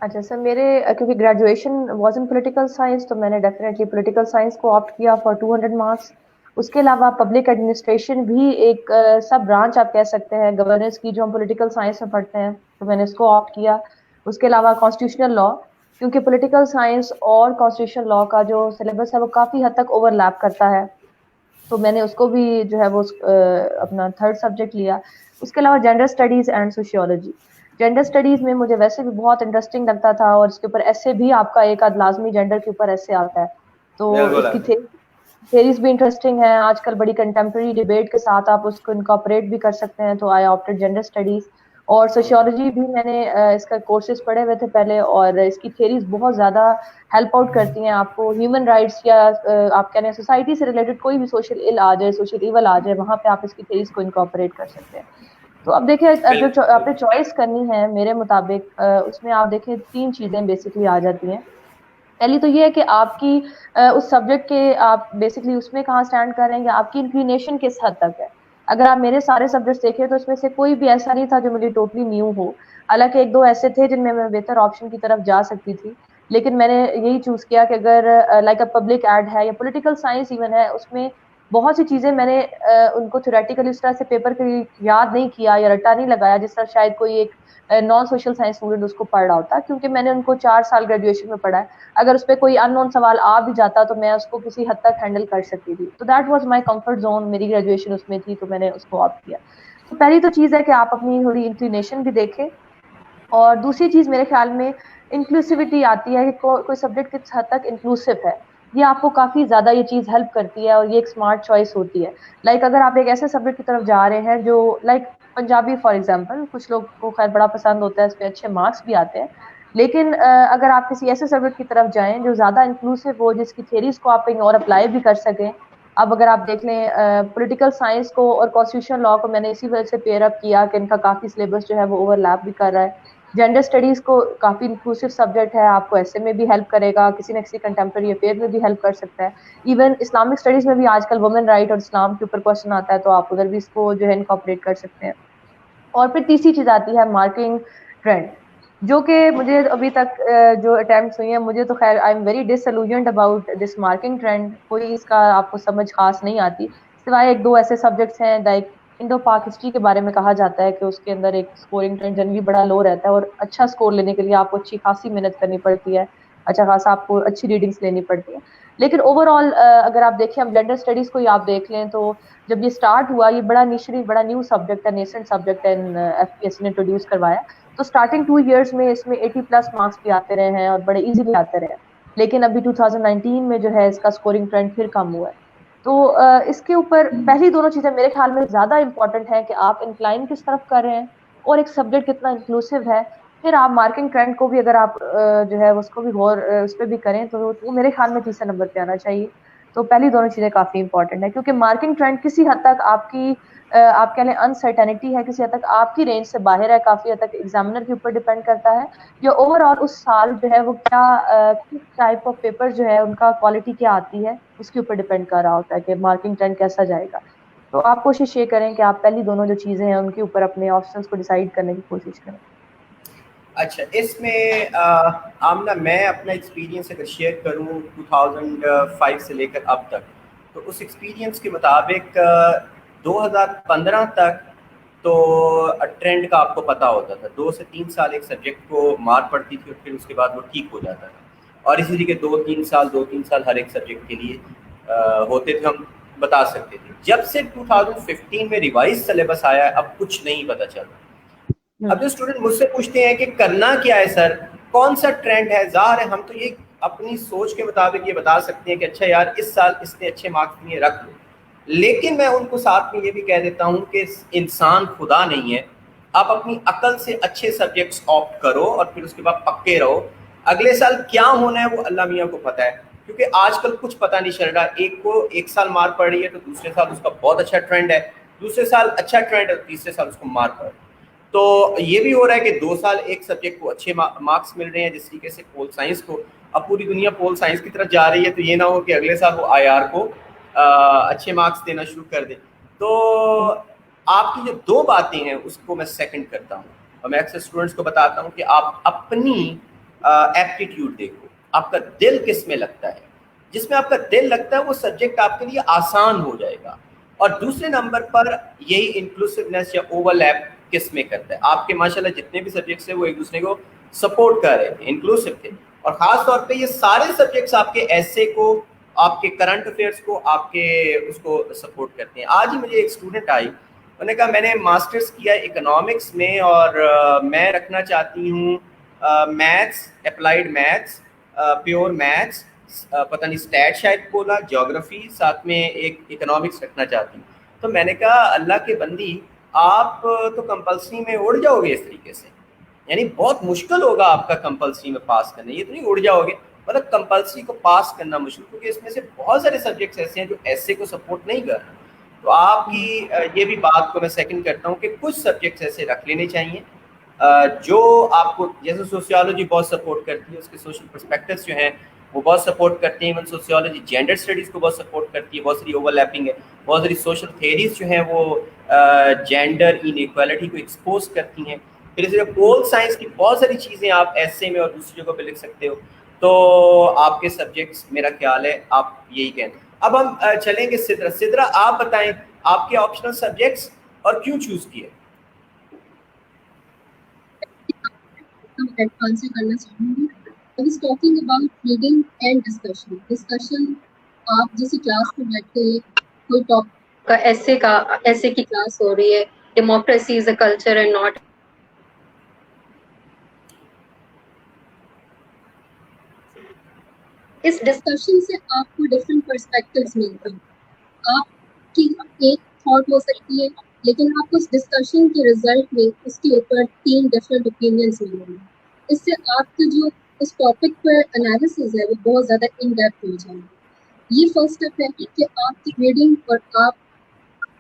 اچھا سر, میرے کیونکہ graduation was in political science تو میں نے ڈیفینیٹلی پولیٹیکل سائنس کو آپٹ کیا فار 200 مارکس. اس کے علاوہ پبلک ایڈمنسٹریشن بھی ایک سب برانچ آپ کہہ سکتے ہیں گورننس کی, جو ہم پولیٹیکل سائنس میں پڑھتے ہیں, تو میں نے اس کو آپٹ کیا. اس کے علاوہ کانسٹیٹیوشنل لا, کیونکہ پولیٹیکل سائنس اور کانسٹیٹیوشنل لا کا جو سلیبس ہے وہ کافی حد تک اوور لیپ کرتا ہے, تو میں نے اس کو بھی جو ہے وہ اپنا 3rd سبجیکٹ لیا. اس کے علاوہ gender studies and sociology. Gender studies میں مجھے ویسے بھی بہت انٹرسٹنگ لگتا تھا, اور اس کے اوپر ایسے بھی آپ کا ایک آدھ لازمی جینڈر کے اوپر ایسے آتا ہے, تو اس کی تھیریز بھی انٹرسٹنگ ہیں. آج کل بڑی کنٹمپریری ڈیبیٹ کے ساتھ آپ اس کو انکارپوریٹ بھی کر سکتے ہیں, تو آئی آپٹڈ جینڈر اسٹڈیز. اور سوشیولوجی بھی میں نے اس کا کورسز پڑھے ہوئے تھے پہلے, اور اس کی تھیریز بہت زیادہ ہیلپ آؤٹ کرتی ہیں آپ کو. ہیومن رائٹس یا آپ کہہ رہے ہیں سوسائٹی سے ریلیٹڈ کوئی بھی سوشل ایل آ جائے, سوشل ایول آ جائے, وہاں پہ آپ اس کی تھیریز کو انکارپوریٹ کر سکتے ہیں. تو اب دیکھیں جو آپ نے چوائس کرنی ہے میرے مطابق, اس میں آپ دیکھیں 3 چیزیں بیسکلی آ جاتی ہیں. پہلی تو یہ ہے کہ آپ کی اس سبجیکٹ کے آپ بیسکلی اس میں کہاں اسٹینڈ کر رہے ہیں, یا آپ کی انکلینیشن کس حد تک ہے. اگر آپ میرے سارے سبجیکٹس دیکھیں تو اس میں سے کوئی بھی ایسا نہیں تھا جو مجھے ٹوٹلی نیو ہو. حالانکہ ایک دو ایسے تھے جن میں بہتر آپشن کی طرف جا سکتی تھی, لیکن میں نے یہی چوز کیا کہ اگر لائک اے پبلک ایڈ ہے یا پولیٹیکل سائنس ایون ہے, اس میں بہت سی چیزیں میں نے ان کو تھیوریٹیکلی اس طرح سے پیپر کے لیے یاد نہیں کیا یا رٹا نہیں لگایا جس طرح شاید کوئی ایک نان سوشل سائنس اسٹوڈنٹ اس کو پڑھ رہا ہوتا, کیونکہ میں نے ان کو 4 سال گریجویشن میں پڑھا ہے. اگر اس پہ کوئی ان نون سوال آ بھی جاتا تو میں اس کو کسی حد تک ہینڈل کر سکتی تھی. تو that was my comfort zone, میری گریجویشن اس میں تھی تو میں نے اس کو آپٹ کیا. تو پہلی تو چیز ہے کہ آپ اپنی تھوڑی انکلینیشن بھی دیکھیں, اور دوسری چیز میرے خیال میں انکلوسیوٹی آتی ہے کہ کوئی سبجیکٹ کس حد تک انکلوسو ہے. یہ آپ کو کافی زیادہ یہ چیز ہیلپ کرتی ہے اور یہ ایک اسمارٹ چوائس ہوتی ہے. لائک اگر آپ ایک ایسے سبجیکٹ کی طرف جا رہے ہیں جو لائک پنجابی فار ایگزامپل, کچھ لوگ کو خیر بڑا پسند ہوتا ہے, اس پہ اچھے مارکس بھی آتے ہیں, لیکن اگر آپ کسی ایسے سبجیکٹ کی طرف جائیں جو زیادہ انکلوسو ہو, جس کی تھیریز کو آپ کہیں اور اپلائی بھی کر سکیں. اب اگر آپ دیکھ لیں پولیٹیکل سائنس کو اور کانسٹیٹیوشن لا کو میں نے اسی وجہ سے پیئر اپ کیا کہ ان کا کافی سلیبس جو ہے وہ اوور لیپ بھی کر رہا ہے. جینڈر اسٹڈیز کو کافی انکلوسو سبجیکٹ ہے, آپ کو ایسے میں بھی ہیلپ کرے گا, کسی نہ کسی کنٹمپرری افیئر میں بھی ہیلپ کر سکتا ہے. ایون اسلامک اسٹڈیز میں بھی آج کل وومن رائٹ اور اسلام کے اوپر کوشچن آتا ہے, تو آپ ادھر بھی اس کو جو ہے انکارپوریٹ کر سکتے ہیں. اور پھر تیسری چیز آتی ہے مارکنگ ٹرینڈ, جو کہ مجھے ابھی تک جو اٹیمپٹس ہوئی ہیں, مجھے تو خیر I am very disillusioned about this marking trend. کوئی اس کا آپ کو سمجھ خاص نہیں آتی, سوائے ایک دو ایسے سبجیکٹس ہیں لائک انڈو پاک ہسٹری کے بارے میں کہا جاتا ہے کہ اس کے اندر ایک اسکورنگ ٹرینڈ جنرلی بڑا لو رہتا ہے, اور اچھا اسکور لینے کے لیے آپ کو اچھی خاصی محنت کرنی پڑتی ہے, اچھا خاصا آپ کو اچھی ریڈنگس لینی پڑتی ہے. لیکن اوور آل اگر آپ دیکھیں, اب جینڈر اسٹڈیز کو ہی آپ دیکھ لیں تو جب یہ اسٹارٹ ہوا, یہ بڑا نیشری بڑا نیو سبجیکٹ ہے, نیسنٹ سبجیکٹ ہے, ایف پی ایس نے انٹروڈیوس کروایا. تو اسٹارٹنگ 2 ایئرس میں اس میں 80+ مارکس بھی آتے رہے ہیں اور بڑے ایزیلی آتے رہے ہیں, لیکن ابھی 2019 میں جو ہے اس کا اسکورنگ ٹرینڈ پھر کم ہوا ہے. تو اس کے اوپر پہلی دونوں چیزیں میرے خیال میں زیادہ امپورٹنٹ ہیں کہ آپ انکلائن کس طرف کر رہے ہیں اور ایک سبجیکٹ کتنا انکلوسیو ہے. پھر آپ مارکنگ ٹرینڈ کو بھی اگر آپ جو ہے اس کو بھی غور اس پہ بھی کریں تو وہ میرے خیال میں تیسرے نمبر پہ آنا چاہیے. تو پہلی دونوں چیزیں کافی امپورٹنٹ ہے, کیونکہ مارکنگ ٹرینڈ کسی حد تک آپ کی آپ کہہ لیں انسرٹینٹی ہے, کسی حد تک آپ کی رینج سے باہر ہے, کافی حد تک ایگزامینر کے اوپر ڈیپینڈ کرتا ہے, یا اوور آل اس سال جو ہے وہ کیا کس ٹائپ آف پیپر جو ہے ان کا کوالٹی کیا آتی ہے اس کے اوپر ڈیپینڈ کر رہا ہوتا ہے کہ مارکنگ ٹرینڈ کیسا جائے گا. تو آپ کوشش یہ کریں کہ آپ پہلی دونوں جو چیزیں ہیں ان کے اوپر اپنے آپشنس کو ڈیسائیڈ کرنے کی کوشش کریں. اچھا, اس میں آمنہ میں اپنا ایکسپیرینس اگر شیئر کروں 2005 سے لے کر اب تک, تو اس ایکسپیرینس کے مطابق 2015 تک تو ٹرینڈ کا آپ کو پتہ ہوتا تھا, 2 سے 3 سال ایک سبجیکٹ کو مار پڑتی تھی اور پھر اس کے بعد وہ ٹھیک ہو جاتا تھا, اور اسی طریقے 2-3 سال ہر ایک سبجیکٹ کے لیے ہوتے تھے, ہم بتا سکتے تھے. جب سے 2015 میں ریوائز سلیبس آیا ہے, اب کچھ نہیں پتہ چلتا. اب جو اسٹوڈنٹ مجھ سے پوچھتے ہیں کہ کرنا کیا ہے سر, کون سا ٹرینڈ ہے, ظاہر ہے ہم تو یہ اپنی سوچ کے مطابق یہ بتا سکتے ہیں کہ اچھا یار اس سال اس نے اچھے مارکس لیے رکھ لو, لیکن میں ان کو ساتھ میں یہ بھی کہہ دیتا ہوں کہ انسان خدا نہیں ہے. آپ اپنی عقل سے اچھے سبجیکٹس آپٹ کرو اور پھر اس کے بعد پکے رہو. اگلے سال کیا ہونا ہے وہ اللہ میاں کو پتہ ہے, کیونکہ آج کل کچھ پتہ نہیں چل رہا. ایک کو 1 سال مار پڑ رہی ہے تو دوسرے سال اس کا بہت اچھا ٹرینڈ ہے, دوسرے سال اچھا ٹرینڈ ہے, تیسرے سال اس کو مار پڑ رہی ہے. تو یہ بھی ہو رہا ہے کہ 2 سال ایک سبجیکٹ کو اچھے مارکس مل رہے ہیں, جس طریقے سے پول سائنس کو اب پوری دنیا پول سائنس کی طرف جا رہی ہے, تو یہ نہ ہو کہ اگلے سال وہ آئی آر کو اچھے مارکس دینا شروع کر دیں. تو آپ کی جو 2 باتیں ہیں اس کو میں سیکنڈ کرتا ہوں, اور میں اکثر اسٹوڈنٹس کو بتاتا ہوں کہ آپ اپنی ایپٹیٹیوڈ دیکھو, آپ کا دل کس میں لگتا ہے. جس میں آپ کا دل لگتا ہے وہ سبجیکٹ آپ کے لیے آسان ہو جائے گا. اور دوسرے نمبر پر یہی انکلوسیونیس یا اوور لیپ کس میں کرتا ہے. آپ کے ماشاءاللہ جتنے بھی سبجیکٹس ہیں وہ ایک دوسرے کو سپورٹ کر رہے تھے, انکلوسیو تھے, اور خاص طور پہ یہ سارے سبجیکٹس آپ کے ایسے کو, آپ کے کرنٹ افیئرس کو, آپ کے اس کو سپورٹ کرتے ہیں. آج ہی مجھے ایک اسٹوڈنٹ آئی, انہوں نے کہا میں نے ماسٹرز کیا اکنامکس میں اور میں رکھنا چاہتی ہوں maths, applied maths, pure maths, پتہ نہیں اسٹیٹ شاید بولا, جیوگرافی, ساتھ میں ایک اکنامکس رکھنا چاہتی ہوں. تو میں نے کہا اللہ کے بندی آپ تو کمپلسری میں اڑ جاؤ گے اس طریقے سے, یعنی بہت مشکل ہوگا آپ کا کمپلسری میں پاس کرنا. یہ تو نہیں اڑ جاؤ گے, مطلب کمپلسری کو پاس کرنا مشکل, کیونکہ اس میں سے بہت سارے سبجیکٹس ایسے ہیں جو ایسے کو سپورٹ نہیں کر رہے. تو آپ کی یہ بھی بات کو میں سیکنڈ کرتا ہوں کہ کچھ سبجیکٹس ایسے رکھ لینے چاہیے جو آپ کو, جیسے سوشیالوجی بہت سپورٹ کرتی ہے, اس کے سوشل پرسپیکٹوس جو ہیں وہ بہت سپورٹ کرتے ہیں. ایون سوسیولوجی جینڈر اسٹڈیز کو بہت سپورٹ کرتی ہے, بہت ساری اوور لیپنگ ہے, بہت ساری سوشل تھیریز جو ہیں وہ جینڈر انیکوالٹی کو ایکسپوز کرتی ہیں. پھر اسی طرح پول سائنس کی بہت ساری چیزیں آپ ایسے میں اور دوسری جگہ پہ لکھ سکتے ہو. تو آپ کے سبجیکٹس میرا خیال ہے آپ یہی کہیں. اب ہم چلیں گے سدرا. سدرا آپ بتائیں آپ کے آپشنل سبجیکٹس اور کیوں چوز کیے؟ آنسر کرنا چاہوں گی. I was talking about reading and discussion. Discussion آپ جیسے کلاس میں بیٹھتے ہیں, کوئی ٹاپک کا ایسے کی کلاس ہو رہی ہے, democracy is a culture and not. اس ڈسکشن سے آپ کو ڈفرینٹ پرسپیکٹیوز ملتے ہیں. آپ کی ایک تھاٹ ہو سکتی ہے, لیکن آپ کو اس ڈسکشن کے رزلٹ میں اس کے اوپر 3 ڈفرینٹ اوپینینس ملیں گے. اس سے آپ کا جو اس ٹاپک پر انالیسز ہے وہ بہت زیادہ ان ڈیپتھ ہو جائے گا. یہ فرسٹ اسٹیپ ہے کہ آپ کی ریڈنگ اور آپ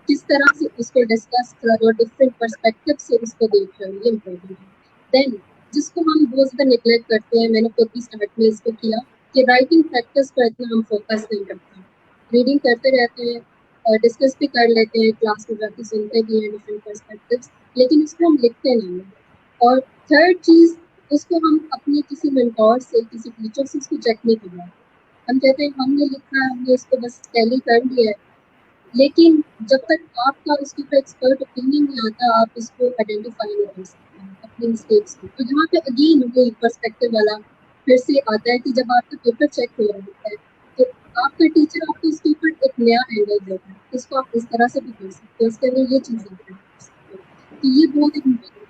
کس طرح سے اس کو ڈسکس کر رہے ہو, ڈفرینٹ پرسپیکٹیو سے اس کو دیکھ رہے ہو, یہ امپورٹنٹ ہے. دین جس کو ہم بہت زیادہ نگلیکٹ کرتے ہیں, میں نے خود بھی اسٹارٹ میں اس کو کیا کہ رائٹنگ پریکٹس پر اتنا ہم فوکس نہیں کرتے ہیں. ریڈنگ کرتے رہتے ہیں اور ڈسکس بھی کر لیتے ہیں, کلاس میں جا کے سنتے بھی ہیں ڈفرینٹ پرسپیکٹیوز, لیکن اس کو ہم لکھتے نہیں ہیں. اور تھرڈ چیز, اس کو ہم اپنے کسی مینٹور سے, کسی ٹیچر سے اس کو چیک نہیں کرنا. ہم کہتے ہیں ہم نے لکھا ہے, ہم نے اس کو بس ٹیلی کر لیا ہے, لیکن جب تک آپ کا اس کے اوپر ایکسپرٹ اوپینین نہیں آتا, آپ اس کو آئیڈینٹیفائی نہیں کر سکتے ہیں اپنی مسٹیکس کو. تو یہاں پہ اگین وہی پرسپیکٹیو والا پھر سے آتا ہے کہ جب آپ کا پیپر چیک ہو رہا ہوتا ہے تو آپ کا ٹیچر آپ کو اس کے اوپر ایک نیا اینگل دیتا ہے, اس کو آپ اس طرح سے بھی کر سکتے ہیں, اس کے اندر یہ چیزیں کر سکتے ہیں. تو یہ بہت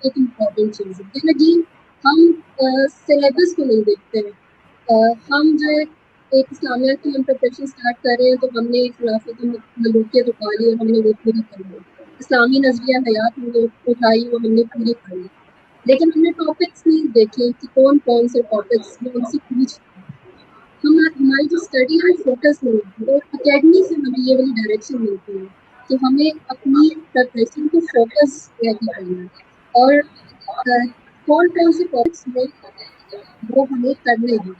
ایک امپورٹنٹ چیز ہے. دین اگین ہم سلیبس کو نہیں دیکھتے ہیں. ہم جو ہے ایک اسلامیہ کی ہم پریپریشن اسٹارٹ کر رہے ہیں تو ہم نے خلافت ملوکیت اٹھائی اور ہم نے وہ پوری کر لی. اسلامی نظریہ حیات ہم نے اٹھائی اور ہم نے پوری کر لی, لیکن ہم نے ٹاپکس نہیں دیکھے کہ کون کون سے ٹاپکس میں ان سے پوچھ. ہماری جو اسٹڈی ہے فوکس نہیں ہوتی, اور اکیڈمی سے ہمیں یہ والی ڈائریکشن ملتی ہے کہ ہمیں اپنی پریپریشن کو فوکس کرنا ہے, اور کون کون سے ٹاپکس میں وہ ہمیں کرنے ہیں,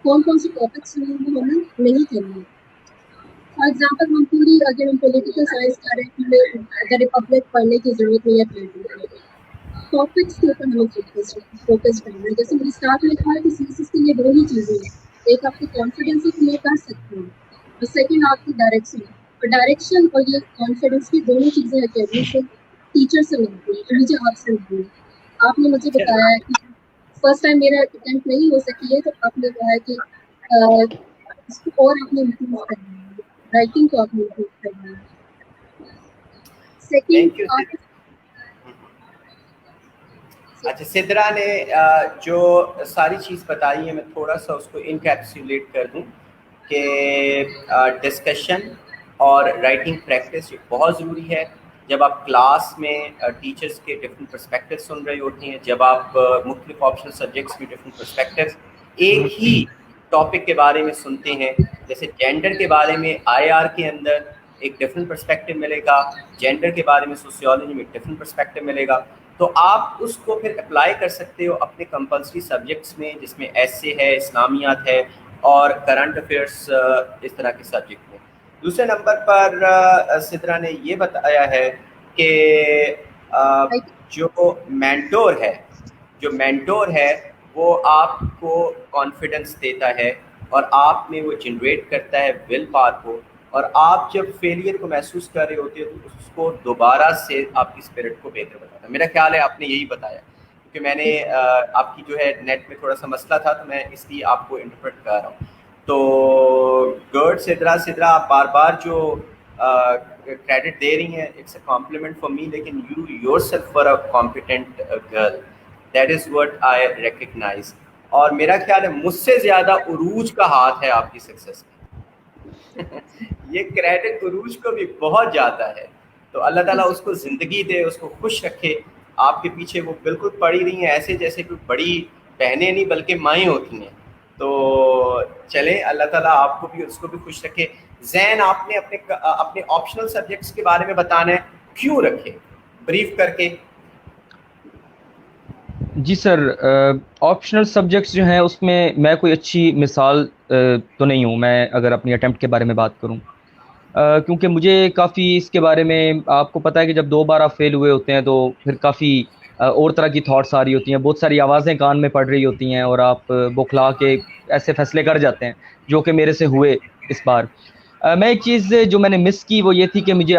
کون کون سے ٹاپکس میں وہ ہمیں نہیں کرنے. فار ایگزامپل ہم پوری, اگر ہم پولیٹیکل سائنس کر رہے ہیں, ہمیں اگر ریپبلک پڑھنے کی ضرورت نہیں ہے, ٹاپکس کے اوپر ہمیں فوکس کرنا ہے. جیسے میری اسٹارٹ میں کہا کہ سیریس کے لیے 2 ہی چیزیں ہیں, ایک آپ کو کانفیڈینس ہی کلیئر کر سکتے ہیں, اور سیکنڈ آپ کی ڈائریکشن. اور ڈائریکشن اور یہ کانفیڈینس کی دونوں چیزیں اکیڈمی سے, ٹیچر سے ملتی ہیں, مجھے آپ سے ملتی ہیں. آپ نے مجھے بتایا ہے کہ فرسٹ ٹائم میرا اٹیمپٹ نہیں ہو سکی ہے, تو آپ نے کہا ہے کہ اس کو اور آپ نے امپروو کرنا ہے, رائٹنگ کو آپ نے امپروو کرنا ہے. Thank you. سیکنڈ اچھا, سدرا نے جو ساری چیز بتائی ہے میں تھوڑا سا اس کو انکیپسولیٹ کر دوں کہ ڈسکشن اور رائٹنگ پریکٹس یہ بہت ضروری ہے. جب آپ کلاس میں ٹیچرس کے ڈفرینٹ پرسپیکٹیو سن رہی ہوتی ہیں, جب آپ مختلف آپشنل سبجیکٹس کی ڈفرینٹ پرسپیکٹیو ایک ہی ٹاپک کے بارے میں سنتے ہیں, جیسے جینڈر کے بارے میں IR کے اندر ایک ڈفرینٹ پرسپیکٹیو ملے گا, جینڈر کے بارے میں سوسیولوجی میں ایک ڈفرینٹ پرسپیکٹیو ملے گا, تو آپ اس کو پھر اپلائی کر سکتے ہو اپنے کمپلسری سبجیکٹس میں, جس میں ایسے ہے, اسلامیات ہے اور کرنٹ افیئرس, اس طرح کے سبجیکٹ میں. دوسرے نمبر پر سدرا نے یہ بتایا ہے کہ جو مینٹور ہے وہ آپ کو کانفیڈنس دیتا ہے اور آپ میں وہ جنریٹ کرتا ہے ول پاور کو, اور آپ جب فیلئر کو محسوس کر رہے ہوتے ہیں تو اس کو دوبارہ سے آپ کی اسپرٹ کو بہتر بتاتا ہے. میرا خیال ہے آپ نے یہی بتایا, کیونکہ میں نے آپ کی جو ہے نیٹ میں تھوڑا سا مسئلہ تھا تو میں اس لیے آپ کو انٹرپریٹ کر رہا ہوں. تو گڈ سدرا آپ بار بار جو کریڈٹ دے رہی ہیں, it's a compliment for me, لیکن you yourself for a competent girl, that is what I recognise. اور میرا خیال ہے مجھ سے زیادہ عروج کا ہاتھ ہے آپ کی سکسیس میں. یہ کریڈٹ عروج کو بھی بہت جاتا ہے, تو اللہ تعالیٰ اس کو زندگی دے, اس کو خوش رکھے. آپ کے پیچھے وہ بالکل پڑی رہی ہیں ایسے جیسے کوئی بڑی بہنیں نہیں بلکہ مائیں ہوتی ہیں. تو چلیں, اللہ تعالیٰ آپ کو بھی اس کو بھی خوش رکھے. زین, آپ نے اپنے آپشنل سبجیکٹس کے بارے میں بتانا ہے, کیوں رکھے, بریف کر کے. جی سر، آپشنل سبجیکٹس جو ہیں اس میں کوئی اچھی مثال تو نہیں ہوں میں اگر اپنی اٹیمپٹ کے بارے میں بات کروں، کیونکہ مجھے کافی اس کے بارے میں آپ کو پتہ ہے کہ جب 2 بار آپ فیل ہوئے ہوتے ہیں تو پھر کافی اور طرح کی تھاٹس آ رہی ہوتی ہیں، بہت ساری آوازیں کان میں پڑ رہی ہوتی ہیں اور آپ بوکھلا کے ایسے فیصلے کر جاتے ہیں جو کہ میرے سے ہوئے اس بار۔ میں ایک چیز جو میں نے مس کی وہ یہ تھی کہ مجھے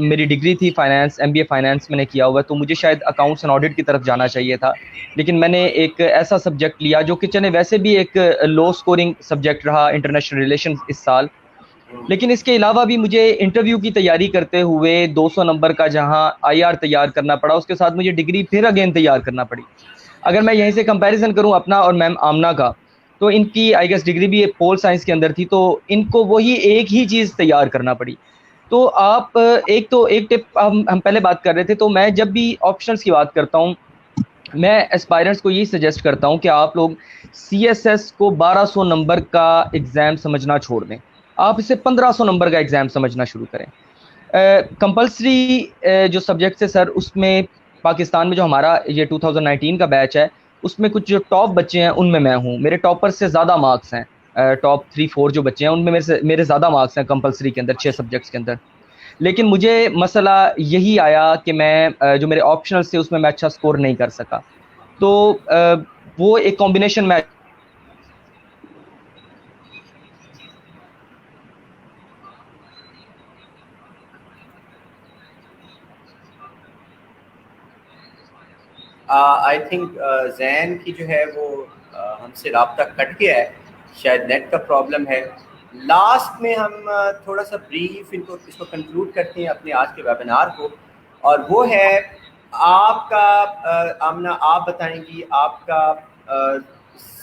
میری ڈگری تھی فائنانس، MBA فائنانس میں نے کیا ہوا ہے، تو مجھے شاید اکاؤنٹس اینڈ آڈٹ کی طرف جانا چاہیے تھا، لیکن میں نے ایک ایسا سبجیکٹ لیا جو کہ چلے ویسے بھی ایک لو سکورنگ سبجیکٹ رہا، انٹرنیشنل ریلیشنز اس سال، لیکن اس کے علاوہ بھی مجھے انٹرویو کی تیاری کرتے ہوئے 200 نمبر کا جہاں IR تیار کرنا پڑا، اس کے ساتھ مجھے ڈگری پھر اگین تیار کرنا پڑی۔ اگر میں یہیں سے کمپیریزن کروں اپنا اور میم آمنہ کا، تو ان کی آئی گیس ڈگری بھی پول سائنس کے اندر تھی، تو ان کو وہی ایک ہی چیز تیار کرنا پڑی۔ تو آپ ایک ٹپ ہم پہلے بات کر رہے تھے، تو میں جب بھی آپشنس کی بات کرتا ہوں میں اسپائرنٹس کو یہی سجیسٹ کرتا ہوں کہ آپ لوگ CSS کو 1200 نمبر کا ایگزام سمجھنا چھوڑ دیں، آپ اسے 1500 نمبر کا ایگزام سمجھنا شروع کریں۔ کمپلسری جو سبجیکٹس ہے سر، اس میں پاکستان میں جو ہمارا یہ 2019 کا بیچ ہے، اس میں کچھ جو ٹاپ بچے ہیں ان میں ہوں، میرے ٹاپر سے زیادہ مارکس ہیں، ٹاپ 3-4 جو بچے ہیں ان میں میرے زیادہ مارکس ہیں کمپلسری کے اندر 6 سبجیکٹس کے اندر، لیکن مجھے مسئلہ یہی آیا کہ میں جو میرے آپشنل تھے اس میں اچھا سکور نہیں کر سکا، تو وہ ایک کمبینیشن میں آئی تھنک زین کی جو ہے وہ ہم سے رابطہ کٹ گیا ہے، شاید نیٹ کا پرابلم ہے۔ لاسٹ میں ہم تھوڑا سا بریف اس کو کنکلوڈ کرتے ہیں اپنے آج کے ویبینار کو، اور وہ ہے آپ کا آمنہ آپ بتائیں گی آپ کا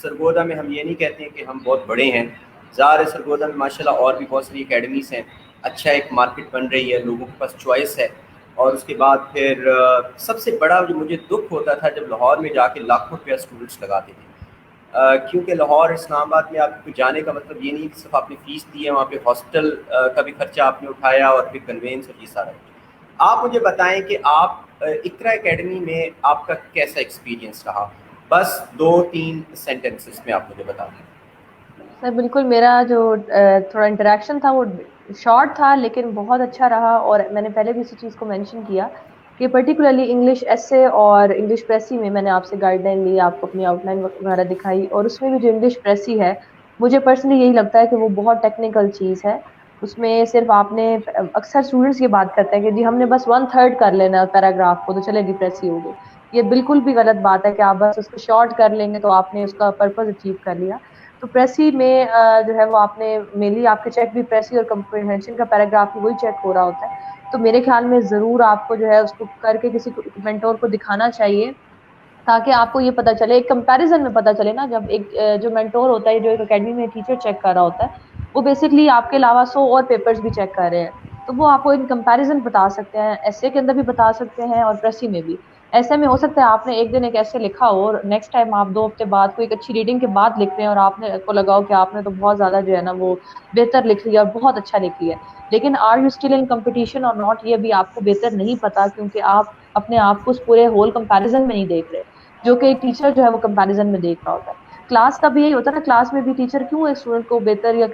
سرگودا میں، ہم یہ نہیں کہتے ہیں کہ ہم بہت بڑے ہیں، ظاہر ہے سرگودا میں ماشاءاللہ اور بھی بہت ساری اکیڈمیز ہیں، اچھا ایک مارکیٹ بن رہی ہے، لوگوں کے پاس چوائس ہے، اور اس کے بعد پھر سب سے بڑا جو مجھے دکھ ہوتا تھا جب لاہور میں جا کے لاکھوں روپیہ اسٹوڈنٹس لگاتے تھے، کیونکہ لاہور اسلام آباد میں آپ کو جانے کا مطلب یہ نہیں کہ صرف آپ نے فیس دی ہے، وہاں پہ ہاسٹل کا بھی خرچہ آپ نے اٹھایا اور پھر کنوینس اور یہ سارا۔ آپ مجھے بتائیں کہ آپ اقرا اکیڈمی میں آپ کا کیسا ایکسپیرینس رہا، بس 2-3 سینٹنسز میں آپ مجھے بتا دیں۔ سر بالکل، میرا جو تھوڑا انٹریکشن تھا وہ شارٹ تھا لیکن بہت اچھا رہا، اور میں نے پہلے بھی اسی چیز کو مینشن کیا کہ پرٹیکولرلی انگلش ایسے اور انگلش پریسی میں نے آپ سے گائیڈ لائن لی، آپ کو اپنی آؤٹ لائن وغیرہ دکھائی، اور اس میں بھی جو انگلش پریسی ہے مجھے پرسنلی یہی لگتا ہے کہ وہ بہت ٹیکنیکل چیز ہے۔ اس میں صرف آپ نے اکثر اسٹوڈنٹس یہ بات کرتے ہیں کہ جی ہم نے بس 1/3 کر لینا ہے پیراگراف کو تو چلے گی پریسی ہوگی، یہ بالکل بھی غلط بات ہے کہ آپ بس اس کو شارٹ کر لیں گے تو آپ نے اس کا پرپز اچیو کر لیا۔ تو پریسی میں جو ہے وہ آپ نے مینلی آپ کے چیک بھی پریسی اور کمپریہنشن کا پیراگراف وہی چیک ہو رہا ہوتا ہے، تو میرے خیال میں ضرور آپ کو جو ہے اس کو کر کے کسی مینٹور کو دکھانا چاہیے تاکہ آپ کو یہ پتہ چلے، ایک کمپیریزن میں پتہ چلے نا، جب ایک جو مینٹور ہوتا ہے جو ایک اکیڈمی میں ٹیچر چیک کر رہا ہوتا ہے وہ بیسکلی آپ کے علاوہ 100 اور پیپرز بھی چیک کر رہے ہیں، تو وہ آپ کو ان کمپیریزن بتا سکتے ہیں، ایسے کے اندر بھی بتا سکتے ہیں اور پریسی میں بھی۔ ایسے میں ہو سکتا ہے آپ نے ایک دن ایک ایسے لکھا ہو اور نیکسٹ ٹائم آپ 2 ہفتے بعد کوئی ایک اچھی ریڈنگ کے بعد لکھ رہے ہیں اور آپ نے کو لگاؤ کہ آپ نے تو بہت زیادہ جو ہے نا وہ بہتر لکھ لیا اور بہت اچھا لکھ لیا، لیکن are you still in competition or not, یہ بھی آپ کو بہتر نہیں پتا کیونکہ آپ اپنے آپ کو اس پورے ہول کمپیریزن میں نہیں دیکھ رہے جو کہ ایک ٹیچر جو ہے وہ کمپیریزن میں دیکھ رہا ہوتا ہے۔ کلاس کا بھی یہی ہوتا ہے نا، کلاس میں بھی ٹیچر کیوں ایک اسٹوڈنٹ کو بہتر یا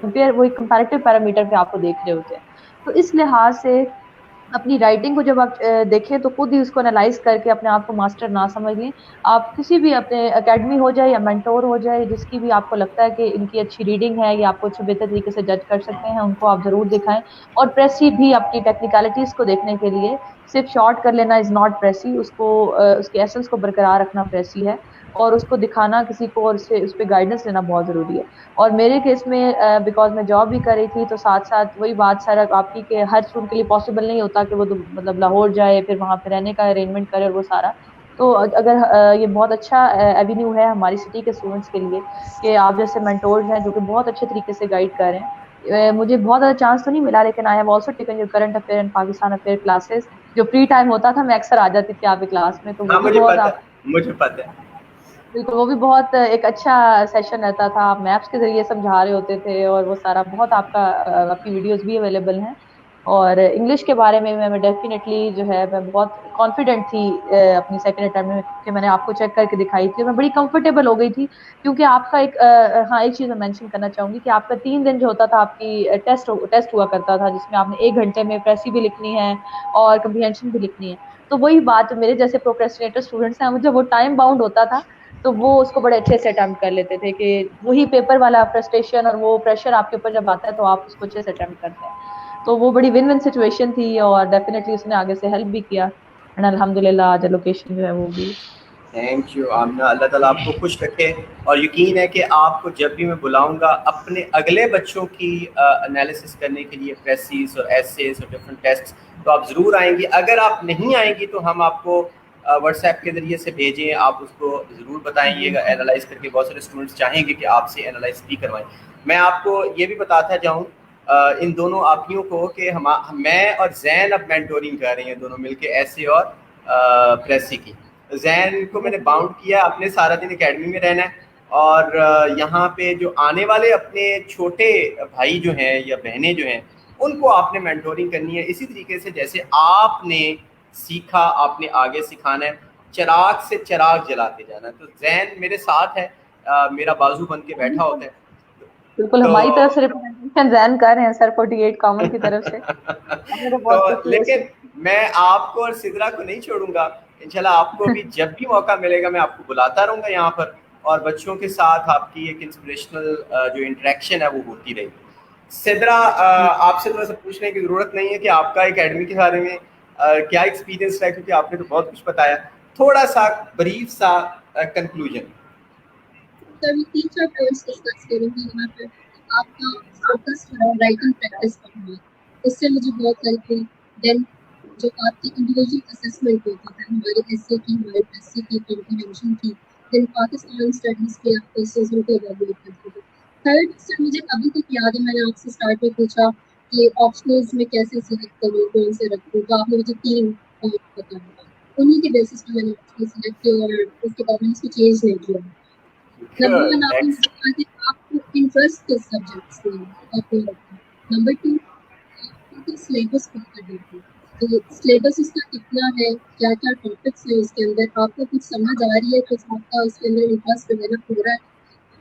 کمپیئر وہ ایک کمپیریٹیو پیرامیٹر پہ آپ کو دیکھ رہے ہوتے ہیں، تو اس لحاظ سے اپنی رائٹنگ کو جب آپ دیکھیں تو خود ہی اس کو انالائز کر کے اپنے آپ کو ماسٹر نہ سمجھ لیں، آپ کسی بھی اپنے اکیڈمی ہو جائے یا مینٹور ہو جائے جس کی بھی آپ کو لگتا ہے کہ ان کی اچھی ریڈنگ ہے یا آپ کو اچھے بہتر طریقے سے جج کر سکتے ہیں، ان کو آپ ضرور دکھائیں، اور پریسی بھی اپنی ٹیکنیکلٹیز کو دیکھنے کے لیے صرف شارٹ کر لینا از ناٹ پریسی، اس کو اس کے ایسنس کو برقرار رکھنا پریسی ہے، اور اس کو دکھانا کسی کو اور اس پہ گائیڈنس لینا بہت ضروری ہے۔ اور میرے کیس میں بیکاز میں جاب بھی کر رہی تھی تو ساتھ ساتھ وہی بات سر آپ کی کہ ہر اسٹوڈنٹ کے لیے پاسبل نہیں ہوتا کہ وہ مطلب لاہور جائے پھر وہاں پہ رہنے کا ارینجمنٹ کرے اور وہ سارا، تو اگر یہ بہت اچھا ایوینیو ہے ہماری سٹی کے اسٹوڈنٹس کے لیے کہ آپ جیسے مینٹورز ہیں جو کہ بہت اچھے طریقے سے گائیڈ کر رہے ہیں۔ مجھے بہت زیادہ چانس تو نہیں ملا لیکن I have also taken your current affair and Pakistan affair classes, جو فری ٹائم ہوتا تھا میں اکثر آ جاتی تھی آپ کی کلاس میں، تو وہ بھی بہت مجھے پتہ ہے بالکل وہ بھی بہت ایک اچھا سیشن رہتا تھا، آپ میپس کے ذریعے سمجھا رہے ہوتے تھے اور وہ سارا بہت آپ کا آپ کی ویڈیوز بھی اویلیبل ہیں، اور انگلش کے بارے میں میں ڈیفینیٹلی جو ہے میں بہت کانفیڈنٹ تھی اپنی سیکنڈ اٹیمپٹ میں کہ میں نے آپ کو چیک کر کے دکھائی تھی. میں بڑی کمفرٹیبل ہو گئی تھی کیونکہ آپ کا ایک ہاں ایک چیز میں مینشن کرنا چاہوں گی کہ آپ کا 3 دن جو ہوتا تھا آپ کی ٹیسٹ ہوا کرتا تھا جس میں آپ نے 1 گھنٹے میں پریسی بھی لکھنی ہے اور کمپریہنشن بھی لکھنی ہے. تو وہی بات میرے جیسے پروکریسٹینیٹر اسٹوڈنٹس ہیں مجھے وہ ٹائم باؤنڈ ہوتا تھا تو وہ اس کو بڑے اچھے سے اٹیمپٹ کر لیتے تھے کہ وہی پیپر والا فرسٹریشن اور وہ پریشر آپ کے اوپر جب آتا ہے تو آپ اس کو اچھے سے اٹیمپٹ کرتے ہیں. تو وہ بڑی ون ون سچویشن تھی اور ڈیفینیٹلی اس نے آگے سے ہیلپ بھی کیا اینڈ الحمد للہ آج لوکیشن جو ہے وہ بھی. تھینک یو آمنہ, اللہ تعالیٰ آپ کو خوش رکھے. اور یقین ہے کہ آپ کو جب بھی میں بلاؤں گا اپنے اگلے بچوں کی انالیسس کرنے کے لیے پریسیز اور ایسیز اور ڈفرینٹ ٹیسٹ, تو آپ ضرور آئیں گی. اگر آپ نہیں آئیں گی تو ہم آپ کو واٹس ایپ کے ذریعے سے بھیجیں, آپ اس کو ضرور بتائیے گا اینالائز کر کے. بہت سارے اسٹوڈنٹس چاہیں گے کہ آپ سے اینالائز بھی کروائیں. میں آپ کو یہ بھی بتاتا جاؤں ان دونوں آپیوں کو کہ میں اور زین اب مینٹورنگ کر رہی ہیں دونوں مل کے, ایسے اور پریسی کی. زین کو میں نے باؤنڈ کیا اپنے سارا دن اکیڈمی میں رہنا ہے, اور یہاں پہ جو آنے والے اپنے چھوٹے بھائی جو ہیں یا بہنیں جو ہیں ان کو آپ نے مینٹورنگ کرنی ہے اسی طریقے سے جیسے آپ نے سیکھا, آپ نے آگے سکھانا ہے, چراغ سے چراغ جلاتے جانا ہے. تو زین میرے ساتھ ہے, میرا بازو بن کے بیٹھا ہوتا ہے. بالکل ہماری طرف سے ریپرزینٹیشن زین کر رہے ہیں سر 48 کامن کی طرف سے. تو لیکن میں آپ کو اور سدرا کو نہیں چھوڑوں گا انشاءاللہ. آپ کو بھی جب بھی موقع ملے گا میں آپ کو بلاتا رہوں گا یہاں پر, اور بچوں کے ساتھ آپ کی ایک انسپریشنل جو انٹریکشن ہے وہ ہوتی رہے گی. سدرا, آپ سے تھوڑا سا پوچھنے کی ضرورت نہیں ہے کہ آپ کا اکیڈمی کے بارے میں کیا ایکسپیرینس رہا, کیونکہ آپ نے تو بہت کچھ بتایا. تھوڑا سا بریف سا کنکلوژن. سر میں 3-4 پوائنٹس ڈسکس کروں گی یہاں پر. آپ کا فوکس رائٹنگ پریکٹس کرنا ہے, اس سے مجھے بہت ہیلپ ہوئی. دین جو آپ کی انڈیویجول اسسمنٹ ہوتی ہے ہمارے ایس اے کی, ہمارے ایس سی کی, کمپریہنشن کی, دین پاکستان اسٹڈیز پہ آپ کورسز کو ایویلویٹ کرتے ہیں. تھرڈ سر مجھے ابھی تک یاد ہے میں نے آپ سے اسٹارٹ میں پوچھا کہ آپشنلز میں کیسے سلیکٹ کروں, کون سے رکھوں, تو آپ نے مجھے 3 پوائنٹ بتایا. انہیں کے بیسس پہ میں نے آپشنل سلیکٹ کیا اور اس کے بعد میں نے اس کو چینج نہیں کیا. نمبر 1 آپ نے مجھے کہا کہ آپ کو انٹرسٹ کس سبجیکٹس میں آپ کو رکھنا. نمبر 2 آپ کو سلیبس پڑھ کر دیکھیں تو سلیبس اس کا کتنا ہے, کیا کیا ٹاپکس ہیں اس کے اندر, آپ کو کچھ سمجھ آ رہی ہے, کچھ آپ کا اس کے اندر انٹرسٹ ڈیولپ ہو رہا ہے.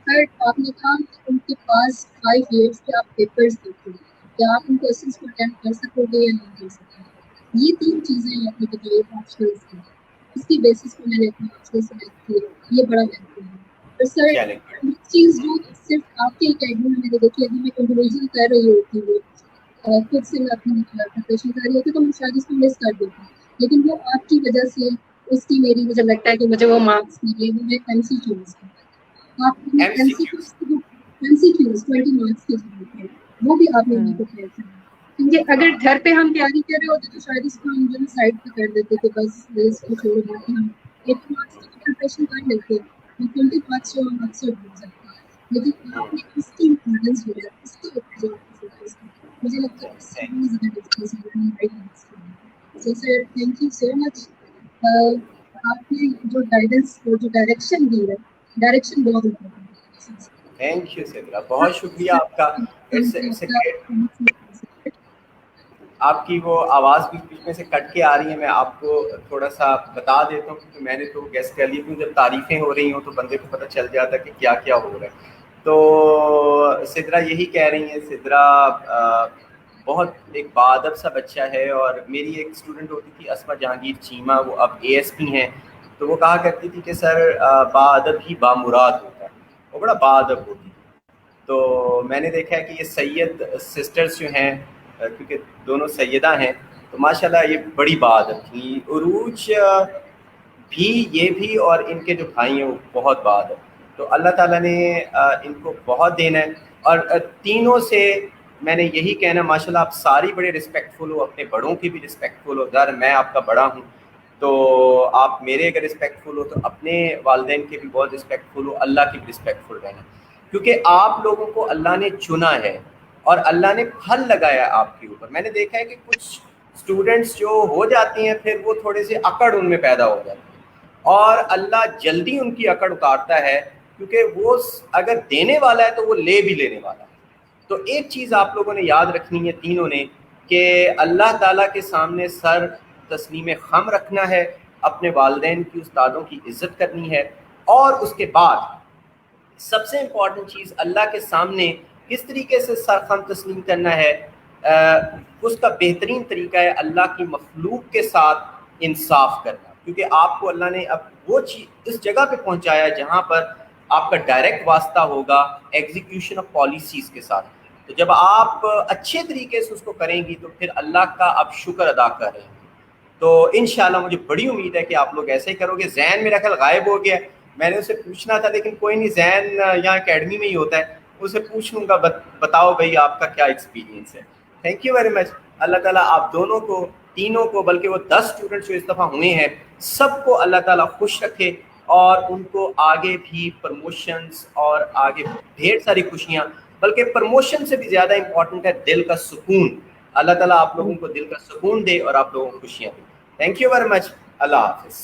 تھرڈ آپ نے کہا کہ ان کے پاس 5 ایئرس کے آپ پیپرز دیکھیں, کیا آپ ان کوشچنس کو اٹیمپٹ کر سکو گے یا نہیں کر سکتے. یہ 3 چیزیں آپ نے بتائی آپشنلس کی, اس کی بیسس پہ میں نے اپنا آپشنل سلیکٹ کیا. یہ بڑا بہتر ہے. اور سر چیز جو صرف آپ کے اکیڈمی میں نے دیکھی, ابھی میں انڈیویژل کر رہی ہوتی ہوں, خود سے میں اپنی پریپریشن کر رہی ہوتی تو میں شاید اس کو مس کر دیتی, لیکن وہ آپ کی وجہ سے اس کی میری مجھے لگتا ہے کہ مجھے وہ مارکس ملے. وہ میں ایم سی کیوز کی, آپ نے ایم سی کیوز 20 مارکس کی ضرورت ہے, وہ بھی آپ نے میرے کو کلیئر کرنا. کیونکہ اگر گھر پہ ہم تیاری کر رہے ہوتے تو شاید اس کو ہم جو سائڈ پہ کر دیتے کہ بس اس کو چھوڑ باقی ہم 80 مارکس کی پریپریشن کر لیتے, 20 مارکس جو ہم اکثر بھول سکتے ہیں. لیکن آپ نے اس کی امپورٹینس جو ہے اس کے اوپر جو آپ نے فوکس کیا, مجھے لگتا ہے اس سے بہت زیادہ ڈفرینس ہے. سو سر تھینک یو سو مچ. آپ نے جو گائیڈنس جو ڈائریکشن دی ہے, ڈائریکشن بہت امپورٹنٹ ہے. تھینک یو سدرا, بہت شکریہ آپ کا. It's a great. آپ کی وہ آواز بیچ میں سے کٹ کے آ رہی ہے, میں آپ کو تھوڑا سا بتا دیتا ہوں کیونکہ میں نے تو گیس کر لی تھی. جب تعریفیں ہو رہی ہوں تو بندے کو پتہ چل جاتا کہ کیا کیا ہو رہا ہے. تو سدرا یہی کہہ رہی ہیں. سدرا بہت ایک باادب سا بچہ ہے, اور میری ایک اسٹوڈنٹ ہوتی تھی اسما جہانگیر چیمہ, وہ اب اے ایس پی ہیں, تو وہ کہا کرتی تھی کہ سر باادب ہی بامراد ہوتا ہے. وہ بڑا باادب ہوتی تھی. تو میں نے دیکھا ہے کہ یہ سید سسٹرز جو ہیں, کیونکہ دونوں سیدہ ہیں, تو ماشاءاللہ یہ بڑی باادب تھیں. عروج بھی, یہ بھی, اور ان کے جو بھائی ہیں وہ بہت باادب. تو اللہ تعالیٰ نے ان کو بہت دینا ہے. اور تینوں سے میں نے یہی کہنا, ماشاءاللہ آپ ساری بڑے رسپیکٹفل ہو, اپنے بڑوں کی بھی رسپیکٹفل ہو. ظاہر میں آپ کا بڑا ہوں تو آپ میرے اگر رسپیکٹفل ہو تو اپنے والدین کے بھی بہت رسپیکٹفل ہو, اللہ کی بھی رسپیکٹفل رہنا, کیونکہ آپ لوگوں کو اللہ نے چنا ہے اور اللہ نے پھل لگایا آپ کے اوپر. میں نے دیکھا ہے کہ کچھ اسٹوڈنٹس جو ہو جاتی ہیں پھر وہ تھوڑے سے اکڑ ان میں پیدا ہو جاتی ہے, اور اللہ جلدی ان کی اکڑ اتارتا ہے, کیونکہ وہ اگر دینے والا ہے تو وہ لے بھی لینے والا ہے. تو ایک چیز آپ لوگوں نے یاد رکھنی ہے تینوں نے, کہ اللہ تعالیٰ کے سامنے سر تسلیم خم رکھنا ہے, اپنے والدین کی, استادوں کی عزت کرنی ہے, اور اس کے بعد سب سے امپورٹنٹ چیز اللہ کے سامنے کس طریقے سے سر خم تسلیم کرنا ہے, اس کا بہترین طریقہ ہے اللہ کی مخلوق کے ساتھ انصاف کرنا, کیونکہ آپ کو اللہ نے اب وہ چیز اس جگہ پہ پہنچایا جہاں پر آپ کا ڈائریکٹ واسطہ ہوگا ایگزیکیوشن آف پالیسیز کے ساتھ. تو جب آپ اچھے طریقے سے اس کو کریں گی تو پھر اللہ کا آپ شکر ادا کر رہے ہیں. تو انشاءاللہ مجھے بڑی امید ہے کہ آپ لوگ ایسے ہی کرو گے. ذہن میرا خیال غائب ہو گیا, میں نے اسے پوچھنا تھا لیکن کوئی نہیں, ذہن یہاں اکیڈمی میں ہی ہوتا ہے, اسے پوچھ لوں گا. بتاؤ بھائی آپ کا کیا ایکسپیرینس ہے. Thank you very much. اللہ تعالیٰ آپ دونوں کو, تینوں کو, بلکہ وہ 10 اسٹوڈنٹس جو اس دفعہ ہوئے ہیں سب کو اللہ تعالیٰ خوش رکھے, اور ان کو آگے بھی پروموشنز اور آگے ڈھیر ساری خوشیاں, بلکہ پروموشن سے بھی زیادہ امپورٹنٹ ہے دل کا سکون. اللہ تعالیٰ آپ لوگوں کو دل کا سکون دے اور آپ لوگوں کو خوشیاں دے. Thank you very much. اللہ حافظ.